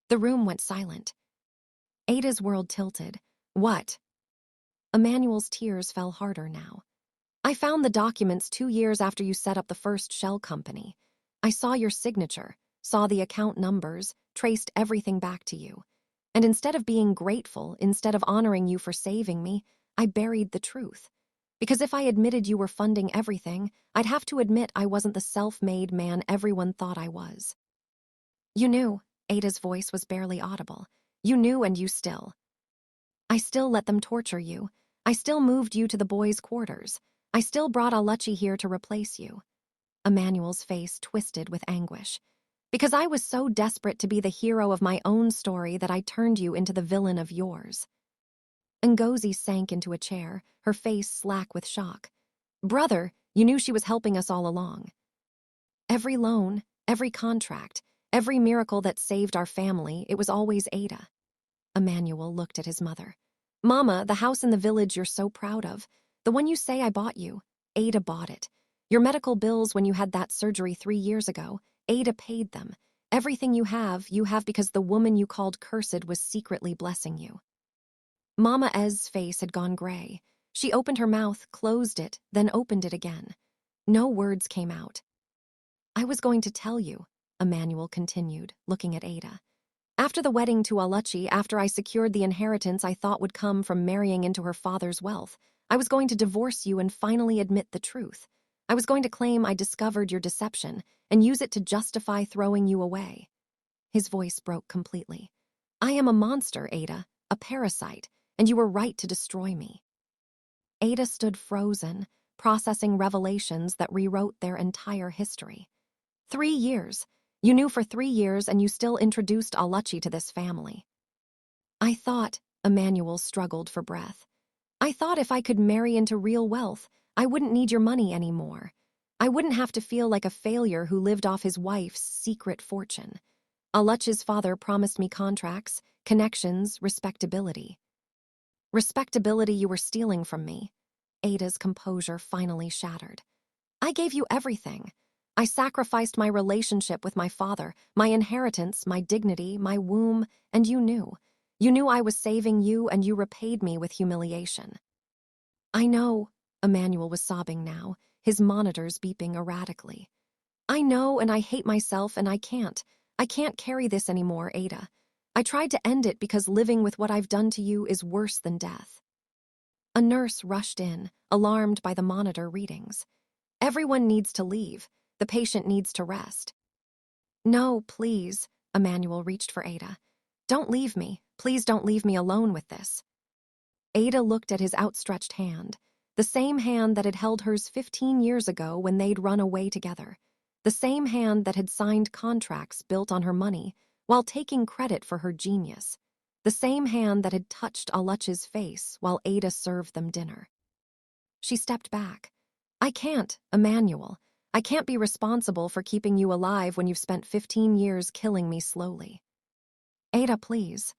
The room went silent. Ada's world tilted. What? Emmanuel's tears fell harder now. I found the documents 2 years after you set up the first shell company. I saw your signature, saw the account numbers, traced everything back to you. And instead of being grateful, instead of honoring you for saving me, I buried the truth. Because if I admitted you were funding everything, I'd have to admit I wasn't the self-made man everyone thought I was. You knew, Ada's voice was barely audible. You knew and you still. I still let them torture you. I still moved you to the boys' quarters. I still brought Aluchi here to replace you. Emmanuel's face twisted with anguish. Because I was so desperate to be the hero of my own story that I turned you into the villain of yours. Ngozi sank into a chair, her face slack with shock. Brother, you knew she was helping us all along. Every loan, every contract, every miracle that saved our family, it was always Ada. Emmanuel looked at his mother. Mama, the house in the village you're so proud of, the one you say I bought you, Ada bought it. Your medical bills when you had that surgery 3 years ago, Ada paid them. Everything you have because the woman you called cursed was secretly blessing you. Mama Ez's face had gone gray. She opened her mouth, closed it, then opened it again. No words came out. I was going to tell you, Emmanuel continued, looking at Ada. After the wedding to Aluchi, after I secured the inheritance I thought would come from marrying into her father's wealth, I was going to divorce you and finally admit the truth. I was going to claim I discovered your deception and use it to justify throwing you away. His voice broke completely. I am a monster, Ada, a parasite, and you were right to destroy me. Ada stood frozen, processing revelations that rewrote their entire history. 3 years. You knew for 3 years and you still introduced Aluchi to this family. I thought, Emmanuel struggled for breath. I thought if I could marry into real wealth, I wouldn't need your money anymore. I wouldn't have to feel like a failure who lived off his wife's secret fortune. Aluchi's father promised me contracts, connections, respectability. Respectability you were stealing from me. Ada's composure finally shattered. I gave you everything. I sacrificed my relationship with my father, my inheritance, my dignity, my womb, and you knew. You knew I was saving you and you repaid me with humiliation. I know, Emmanuel was sobbing now, his monitors beeping erratically. I know and I hate myself and I can't. I can't carry this anymore, Ada. I tried to end it because living with what I've done to you is worse than death. A nurse rushed in, alarmed by the monitor readings. Everyone needs to leave. The patient needs to rest. No, please, Emmanuel reached for Ada. Don't leave me. Please don't leave me alone with this. Ada looked at his outstretched hand, the same hand that had held hers 15 years ago when they'd run away together, the same hand that had signed contracts built on her money while taking credit for her genius, the same hand that had touched Aluchi's face while Ada served them dinner. She stepped back. I can't, Emmanuel. I can't be responsible for keeping you alive when you've spent 15 years killing me slowly. Ada, please.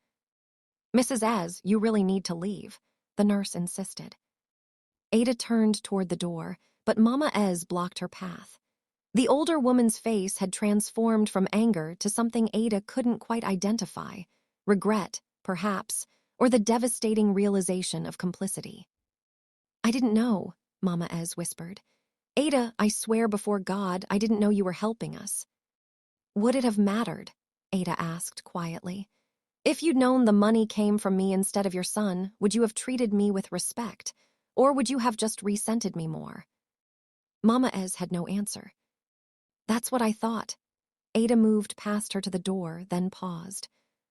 Mrs. Ez, you really need to leave, the nurse insisted. Ada turned toward the door, but Mama Ez blocked her path. The older woman's face had transformed from anger to something Ada couldn't quite identify, regret, perhaps, or the devastating realization of complicity. I didn't know, Mama Ez whispered. Ada, I swear before God, I didn't know you were helping us. Would it have mattered? Ada asked quietly. If you'd known the money came from me instead of your son, would you have treated me with respect? Or would you have just resented me more? Mama Ez had no answer. That's what I thought. Ada moved past her to the door, then paused.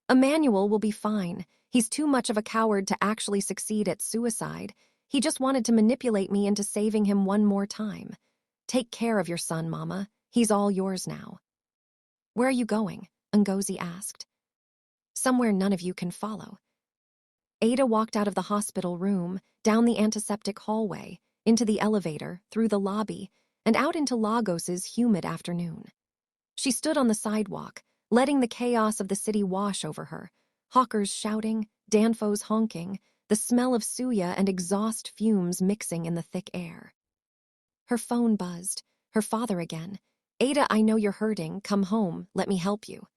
Emmanuel will be fine. He's too much of a coward to actually succeed at suicide. He just wanted to manipulate me into saving him one more time. Take care of your son, Mama. He's all yours now. Where are you going? Ngozi asked. Somewhere none of you can follow. Ada walked out of the hospital room, down the antiseptic hallway, into the elevator, through the lobby, and out into Lagos's humid afternoon. She stood on the sidewalk, letting the chaos of the city wash over her. Hawkers shouting, danfos honking, the smell of suya and exhaust fumes mixing in the thick air. Her phone buzzed. Her father again. Ada, I know you're hurting. Come home. Let me help you.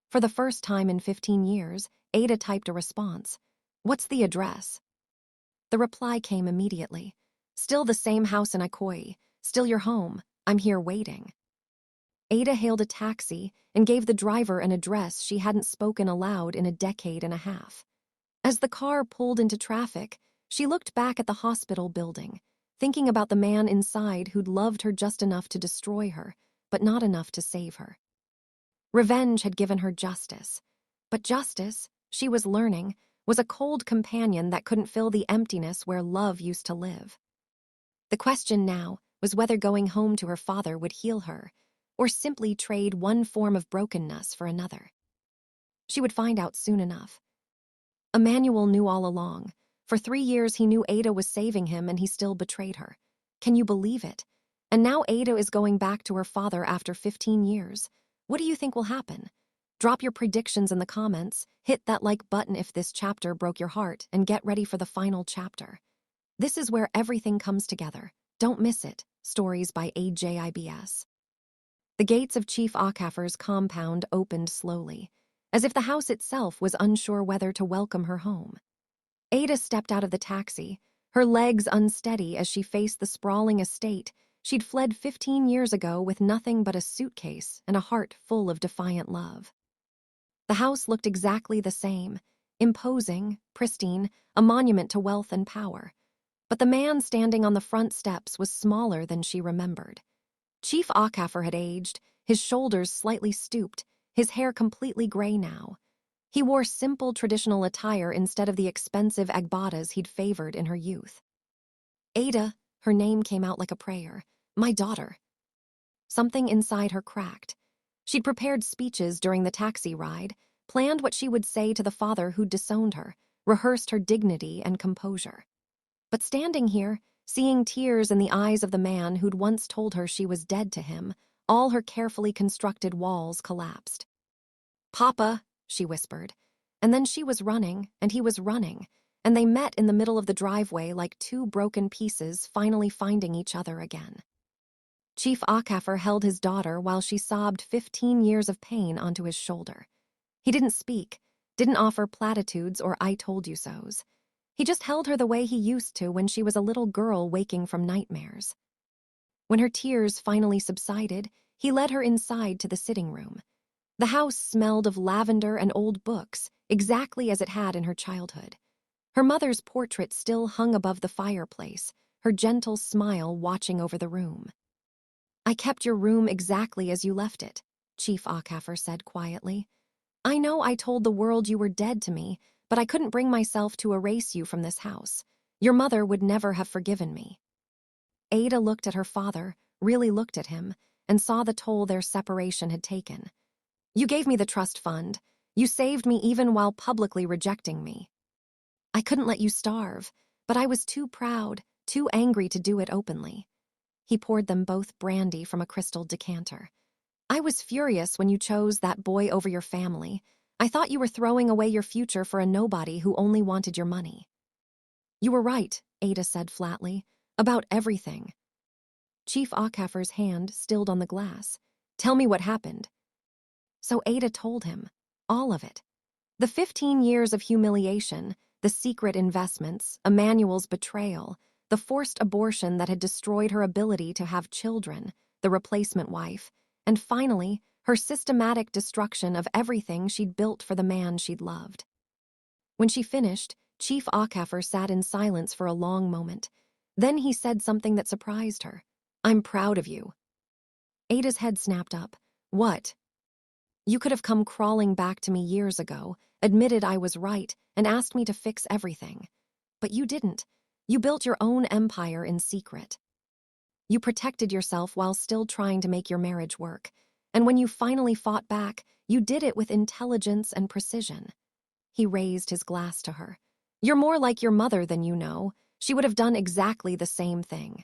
For the first time in 15 years, Ada typed a response. What's the address? The reply came immediately. Still the same house in Ikoyi. Still your home. I'm here waiting. Ada hailed a taxi and gave the driver an address she hadn't spoken aloud in a decade and a half. As the car pulled into traffic, she looked back at the hospital building, thinking about the man inside who'd loved her just enough to destroy her, but not enough to save her. Revenge had given her justice, but justice, she was learning, was a cold companion that couldn't fill the emptiness where love used to live. The question now was whether going home to her father would heal her, or simply trade one form of brokenness for another. She would find out soon enough. Emmanuel knew all along. For 3 years he knew Ada was saving him and he still betrayed her. Can you believe it? And now Ada is going back to her father after 15 years. What do you think will happen? Drop your predictions in the comments, hit that like button if this chapter broke your heart, and get ready for the final chapter. This is where everything comes together. Don't miss it. Stories by Ajibs. The gates of Chief Okafor's compound opened slowly, as if the house itself was unsure whether to welcome her home. Ada stepped out of the taxi, her legs unsteady as she faced the sprawling estate she'd fled 15 years ago with nothing but a suitcase and a heart full of defiant love. The house looked exactly the same, imposing, pristine, a monument to wealth and power. But the man standing on the front steps was smaller than she remembered. Chief Okafor had aged, his shoulders slightly stooped, his hair completely gray now. He wore simple traditional attire instead of the expensive agbadas he'd favored in her youth. Ada, her name came out like a prayer. My daughter. Something inside her cracked. She'd prepared speeches during the taxi ride, planned what she would say to the father who'd disowned her, rehearsed her dignity and composure. But standing here, seeing tears in the eyes of the man who'd once told her she was dead to him, all her carefully constructed walls collapsed. "Papa," she whispered. And then she was running, and he was running, and they met in the middle of the driveway like two broken pieces finally finding each other again. Chief Okafor held his daughter while she sobbed 15 years of pain onto his shoulder. He didn't speak, didn't offer platitudes or I told you so's. He just held her the way he used to when she was a little girl waking from nightmares. When her tears finally subsided, he led her inside to the sitting room. The house smelled of lavender and old books, exactly as it had in her childhood. Her mother's portrait still hung above the fireplace, her gentle smile watching over the room. "I kept your room exactly as you left it," Chief Okafor said quietly. "I know I told the world you were dead to me, but I couldn't bring myself to erase you from this house. Your mother would never have forgiven me." Ada looked at her father, really looked at him, and saw the toll their separation had taken. "You gave me the trust fund. You saved me even while publicly rejecting me. I couldn't let you starve, but I was too proud, too angry to do it openly." He poured them both brandy from a crystal decanter. "I was furious when you chose that boy over your family. I thought you were throwing away your future for a nobody who only wanted your money." "You were right," Ada said flatly, "about everything." Chief Okafor's hand stilled on the glass. "Tell me what happened." So Ada told him, all of it. The 15 years of humiliation, the secret investments, Emmanuel's betrayal, the forced abortion that had destroyed her ability to have children, the replacement wife, and finally, her systematic destruction of everything she'd built for the man she'd loved. When she finished, Chief Okafor sat in silence for a long moment. Then he said something that surprised her. "I'm proud of you." Ada's head snapped up. "What?" "You could have come crawling back to me years ago, admitted I was right, and asked me to fix everything. But you didn't. You built your own empire in secret. You protected yourself while still trying to make your marriage work. And when you finally fought back, you did it with intelligence and precision." He raised his glass to her. "You're more like your mother than you know. She would have done exactly the same thing."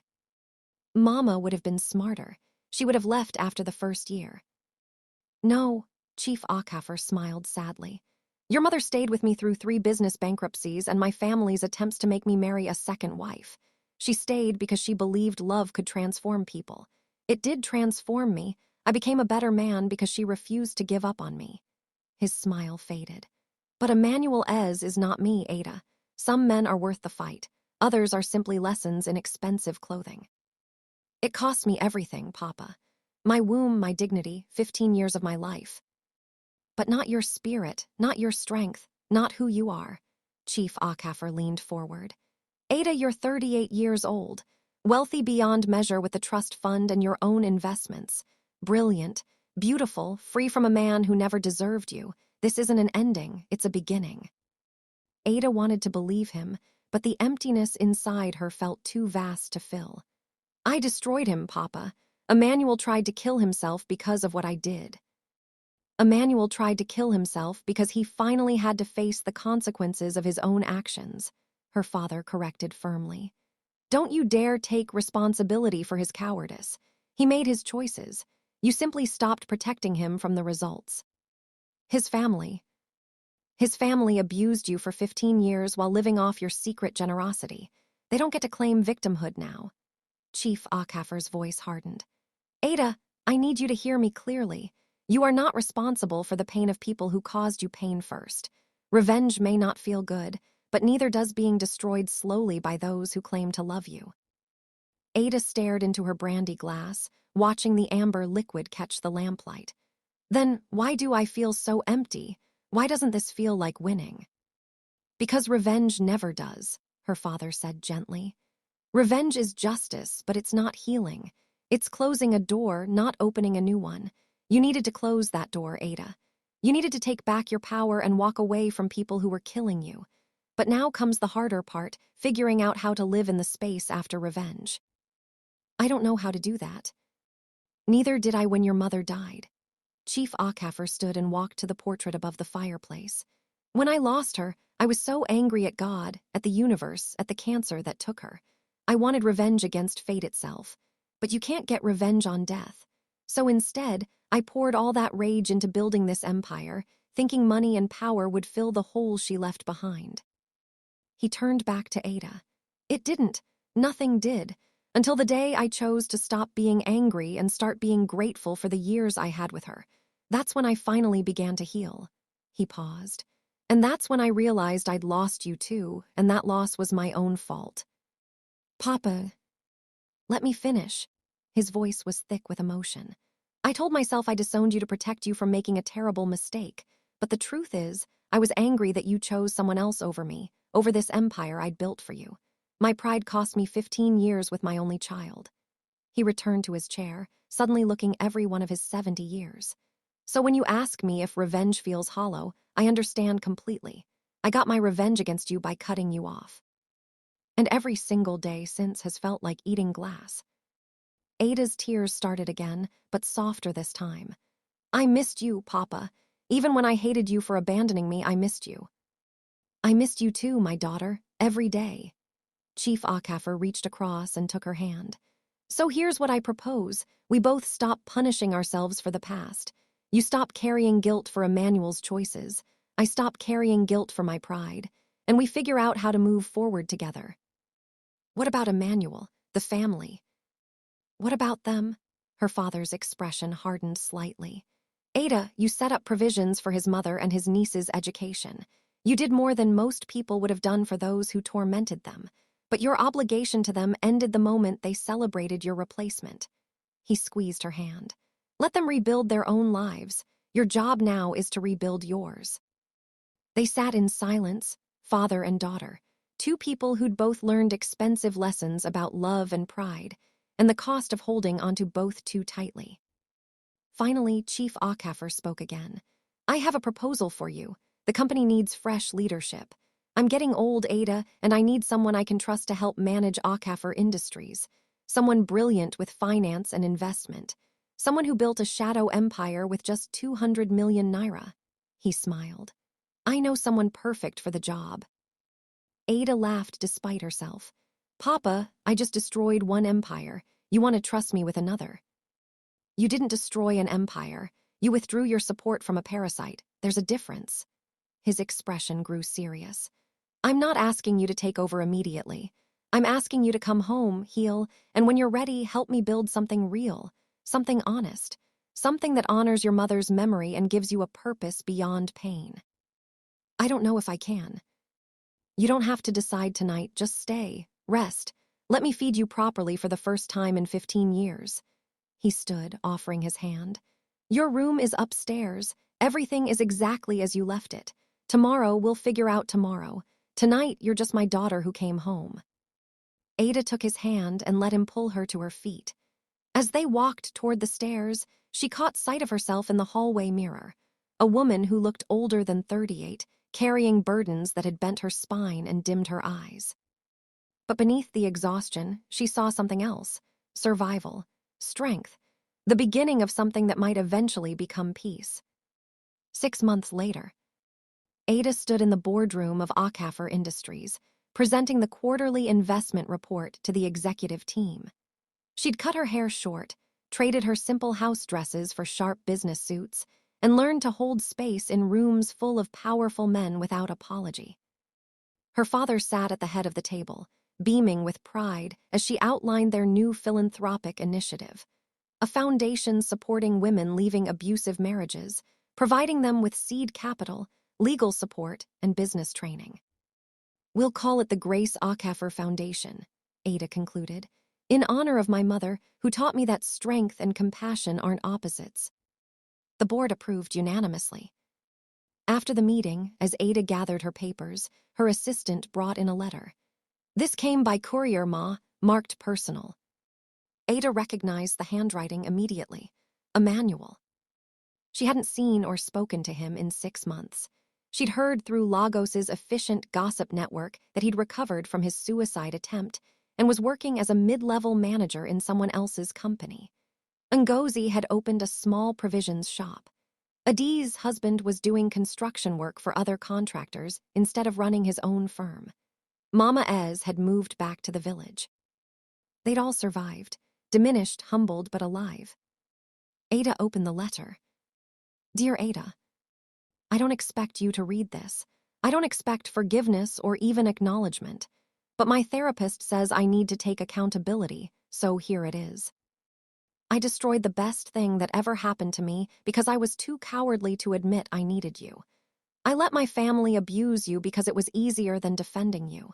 "Mama would have been smarter. She would have left after the first year." "No," Chief Okafor smiled sadly. "Your mother stayed with me through 3 business bankruptcies and my family's attempts to make me marry a second wife. She stayed because she believed love could transform people. It did transform me. I became a better man because she refused to give up on me." His smile faded. "But Emmanuel is not me, Ada. Some men are worth the fight. Others are simply lessons in expensive clothing." "It cost me everything, Papa. My womb, my dignity, 15 years of my life. But not your spirit, not your strength, not who you are." Chief Okafor leaned forward. "Ada, you're 38 years old, wealthy beyond measure with the trust fund and your own investments. Brilliant, beautiful, free from a man who never deserved you. This isn't an ending, it's a beginning." Ada wanted to believe him, but the emptiness inside her felt too vast to fill. "I destroyed him, Papa. Emmanuel tried to kill himself because of what I did." "Emmanuel tried to kill himself because he finally had to face the consequences of his own actions," her father corrected firmly. "Don't you dare take responsibility for his cowardice. He made his choices. You simply stopped protecting him from the results. His family. His family abused you for 15 years while living off your secret generosity. They don't get to claim victimhood now." Chief Okafor's voice hardened. "Ada, I need you to hear me clearly. You are not responsible for the pain of people who caused you pain first. Revenge may not feel good, but neither does being destroyed slowly by those who claim to love you. Ada stared into her brandy glass, watching the amber liquid catch the lamplight. Then, why do I feel so empty? Why doesn't this feel like winning? Because revenge never does, her father said gently. Revenge is justice, but it's not healing. It's closing a door, not opening a new one. You needed to close that door, Ada. You needed to take back your power and walk away from people who were killing you. But now comes the harder part, figuring out how to live in the space after revenge. I don't know how to do that. Neither did I when your mother died. Chief Okafor stood and walked to the portrait above the fireplace. When I lost her, I was so angry at God, at the universe, at the cancer that took her. I wanted revenge against fate itself. But you can't get revenge on death. So instead, I poured all that rage into building this empire, thinking money and power would fill the hole she left behind. He turned back to Ada. It didn't. Nothing did. Until the day I chose to stop being angry and start being grateful for the years I had with her. That's when I finally began to heal. He paused. And that's when I realized I'd lost you too, and that loss was my own fault. Papa, let me finish. His voice was thick with emotion. I told myself I disowned you to protect you from making a terrible mistake, but the truth is, I was angry that you chose someone else over me, over this empire I'd built for you. My pride cost me 15 years with my only child. He returned to his chair, suddenly looking every one of his 70 years. So when you ask me if revenge feels hollow, I understand completely. I got my revenge against you by cutting you off. And every single day since has felt like eating glass. Ada's tears started again, but softer this time. I missed you, Papa. Even when I hated you for abandoning me, I missed you. I missed you too, my daughter, every day. Chief Okafor reached across and took her hand. So here's what I propose. We both stop punishing ourselves for the past. You stop carrying guilt for Emmanuel's choices. I stop carrying guilt for my pride. And we figure out how to move forward together. What about Emmanuel, the family? What about them? Her father's expression hardened slightly. Ada, you set up provisions for his mother and his niece's education. You did more than most people would have done for those who tormented them. But your obligation to them ended the moment they celebrated your replacement. He squeezed her hand. Let them rebuild their own lives. Your job now is to rebuild yours. They sat in silence, father and daughter, two people who'd both learned expensive lessons about love and pride, and the cost of holding onto both too tightly. Finally, Chief Okafor spoke again. I have a proposal for you. The company needs fresh leadership. I'm getting old, Ada, and I need someone I can trust to help manage Okafor Industries. Someone brilliant with finance and investment. Someone who built a shadow empire with just 200 million naira. He smiled. I know someone perfect for the job. Ada laughed despite herself. Papa, I just destroyed one empire. You want to trust me with another. You didn't destroy an empire. You withdrew your support from a parasite. There's a difference. His expression grew serious. I'm not asking you to take over immediately. I'm asking you to come home, heal, and when you're ready, help me build something real, something honest, something that honors your mother's memory and gives you a purpose beyond pain. I don't know if I can. You don't have to decide tonight, just stay, rest. Let me feed you properly for the first time in 15 years. He stood, offering his hand. Your room is upstairs. Everything is exactly as you left it. Tomorrow, we'll figure out tomorrow. Tonight, you're just my daughter who came home. Ada took his hand and let him pull her to her feet. As they walked toward the stairs, she caught sight of herself in the hallway mirror. A woman who looked older than 38, carrying burdens that had bent her spine and dimmed her eyes. But beneath the exhaustion, she saw something else. Survival. Strength. The beginning of something that might eventually become peace. 6 months later, Ada stood in the boardroom of Okafor Industries, presenting the quarterly investment report to the executive team. She'd cut her hair short, traded her simple house dresses for sharp business suits, and learned to hold space in rooms full of powerful men without apology. Her father sat at the head of the table, beaming with pride as she outlined their new philanthropic initiative. a foundation supporting women leaving abusive marriages, providing them with seed capital, legal support, and business training. "We'll call it the Grace Okafor Foundation," Ada concluded, "in honor of my mother, who taught me that strength and compassion aren't opposites." The board approved unanimously. After the meeting, as Ada gathered her papers, her assistant brought in a letter. This came by courier marked personal. Ada recognized the handwriting immediately. Emmanuel. She hadn't seen or spoken to him in 6 months. She'd heard through Lagos's efficient gossip network that he'd recovered from his suicide attempt and was working as a mid-level manager in someone else's company. Ngozi had opened a small provisions shop. Adi's husband was doing construction work for other contractors instead of running his own firm. Mama Ez had moved back to the village. They'd all survived, diminished, humbled, but alive. Ada opened the letter. "Dear Ada, I don't expect you to read this. I don't expect forgiveness or even acknowledgement. But my therapist says I need to take accountability, so here it is. I destroyed the best thing that ever happened to me because I was too cowardly to admit I needed you. I let my family abuse you because it was easier than defending you.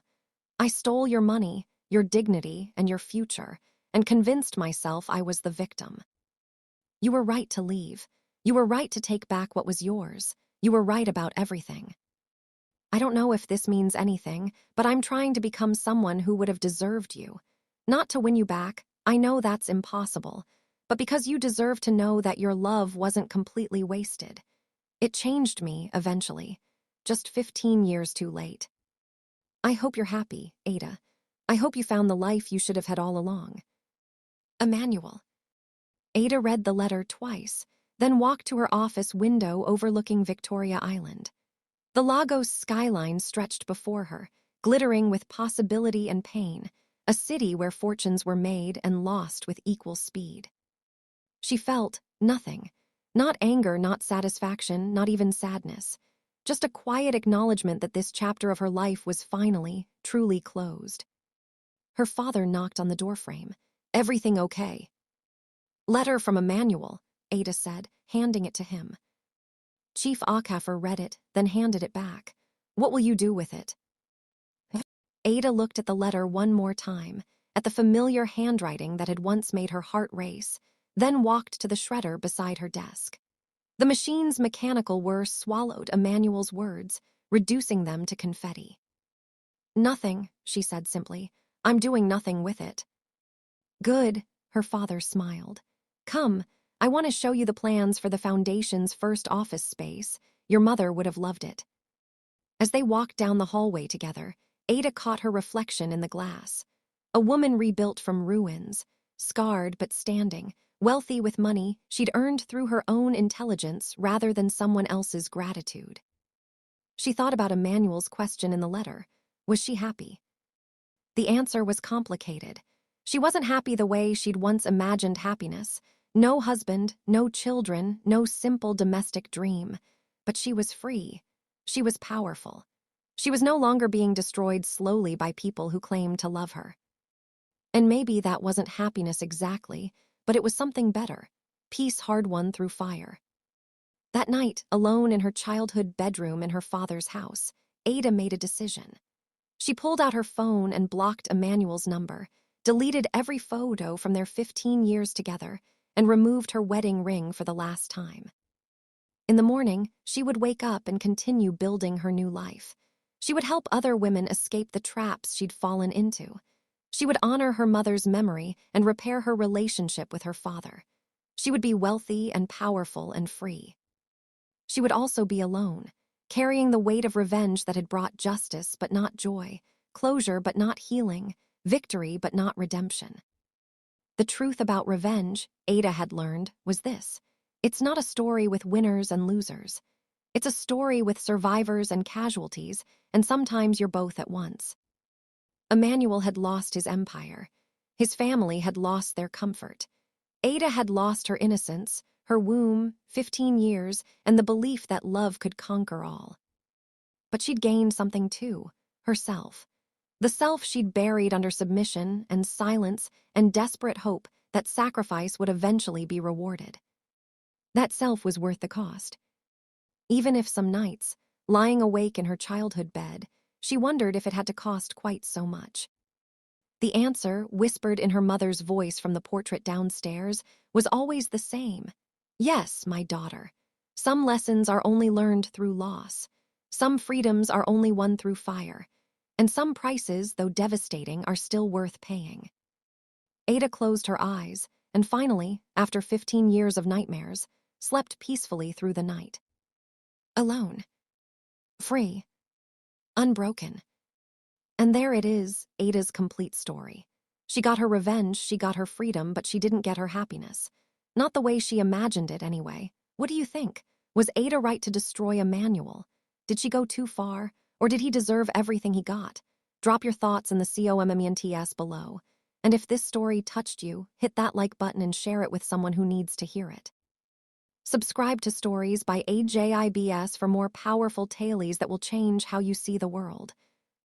I stole your money, your dignity, and your future, and convinced myself I was the victim. You were right to leave. You were right to take back what was yours. You were right about everything. I don't know if this means anything, but I'm trying to become someone who would have deserved you. Not to win you back, I know that's impossible, but because you deserve to know that your love wasn't completely wasted. It changed me, eventually, just 15 years too late. I hope you're happy, Ada. I hope you found the life you should have had all along. Emmanuel." Ada read the letter twice, then walked to her office window overlooking Victoria Island. The Lagos skyline stretched before her, glittering with possibility and pain, a city where fortunes were made and lost with equal speed. She felt nothing, not anger, not satisfaction, not even sadness, just a quiet acknowledgement that this chapter of her life was finally, truly closed. Her father knocked on the doorframe. "Everything okay?" "Letter from Emmanuel," Ada said, handing it to him. Chief Okafor read it, then handed it back. "What will you do with it?" Ada looked at the letter one more time, at the familiar handwriting that had once made her heart race, then walked to the shredder beside her desk. The machine's mechanical whir swallowed Emmanuel's words, reducing them to confetti. "Nothing," she said simply. "I'm doing nothing with it." "Good," her father smiled. "Come, I want to show you the plans for the foundation's first office space. Your mother would have loved it." As they walked down the hallway together, Ada caught her reflection in the glass. A woman rebuilt from ruins, scarred but standing, wealthy with money she'd earned through her own intelligence rather than someone else's gratitude. She thought about Emmanuel's question in the letter. Was she happy? The answer was complicated. She wasn't happy the way she'd once imagined happiness. No husband, no children, no simple domestic dream. But she was free. She was powerful. She was no longer being destroyed slowly by people who claimed to love her. And maybe that wasn't happiness exactly, but it was something better. Peace hard-won through fire. That night, alone in her childhood bedroom in her father's house, Ada made a decision. She pulled out her phone and blocked Emmanuel's number, deleted every photo from their 15 years together, and removed her wedding ring for the last time. In the morning, she would wake up and continue building her new life. She would help other women escape the traps she'd fallen into. She would honor her mother's memory and repair her relationship with her father. She would be wealthy and powerful and free. She would also be alone, carrying the weight of revenge that had brought justice but not joy, closure but not healing, victory but not redemption. The truth about revenge, Ada had learned, was this. It's not a story with winners and losers. It's a story with survivors and casualties, and sometimes you're both at once. Emmanuel had lost his empire. His family had lost their comfort. Ada had lost her innocence, her womb, 15 years, and the belief that love could conquer all. But she'd gained something too, herself. The self she'd buried under submission and silence and desperate hope that sacrifice would eventually be rewarded. That self was worth the cost. Even if some nights, lying awake in her childhood bed, she wondered if it had to cost quite so much. The answer, whispered in her mother's voice from the portrait downstairs, was always the same. Yes, my daughter. Some lessons are only learned through loss. Some freedoms are only won through fire. And some prices, though devastating, are still worth paying. Ada closed her eyes, and finally, after 15 years of nightmares, slept peacefully through the night. Alone. Free. Unbroken. And there it is, Ada's complete story. She got her revenge, she got her freedom, but she didn't get her happiness. Not the way she imagined it, anyway. What do you think? Was Ada right to destroy Emmanuel? Did she go too far, or did he deserve everything he got? Drop your thoughts in the comments below. And if this story touched you, hit that like button and share it with someone who needs to hear it. Subscribe to Stories by Ajibs for more powerful tales that will change how you see the world.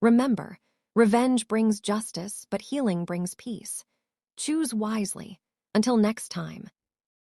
Remember, revenge brings justice, but healing brings peace. Choose wisely. Until next time.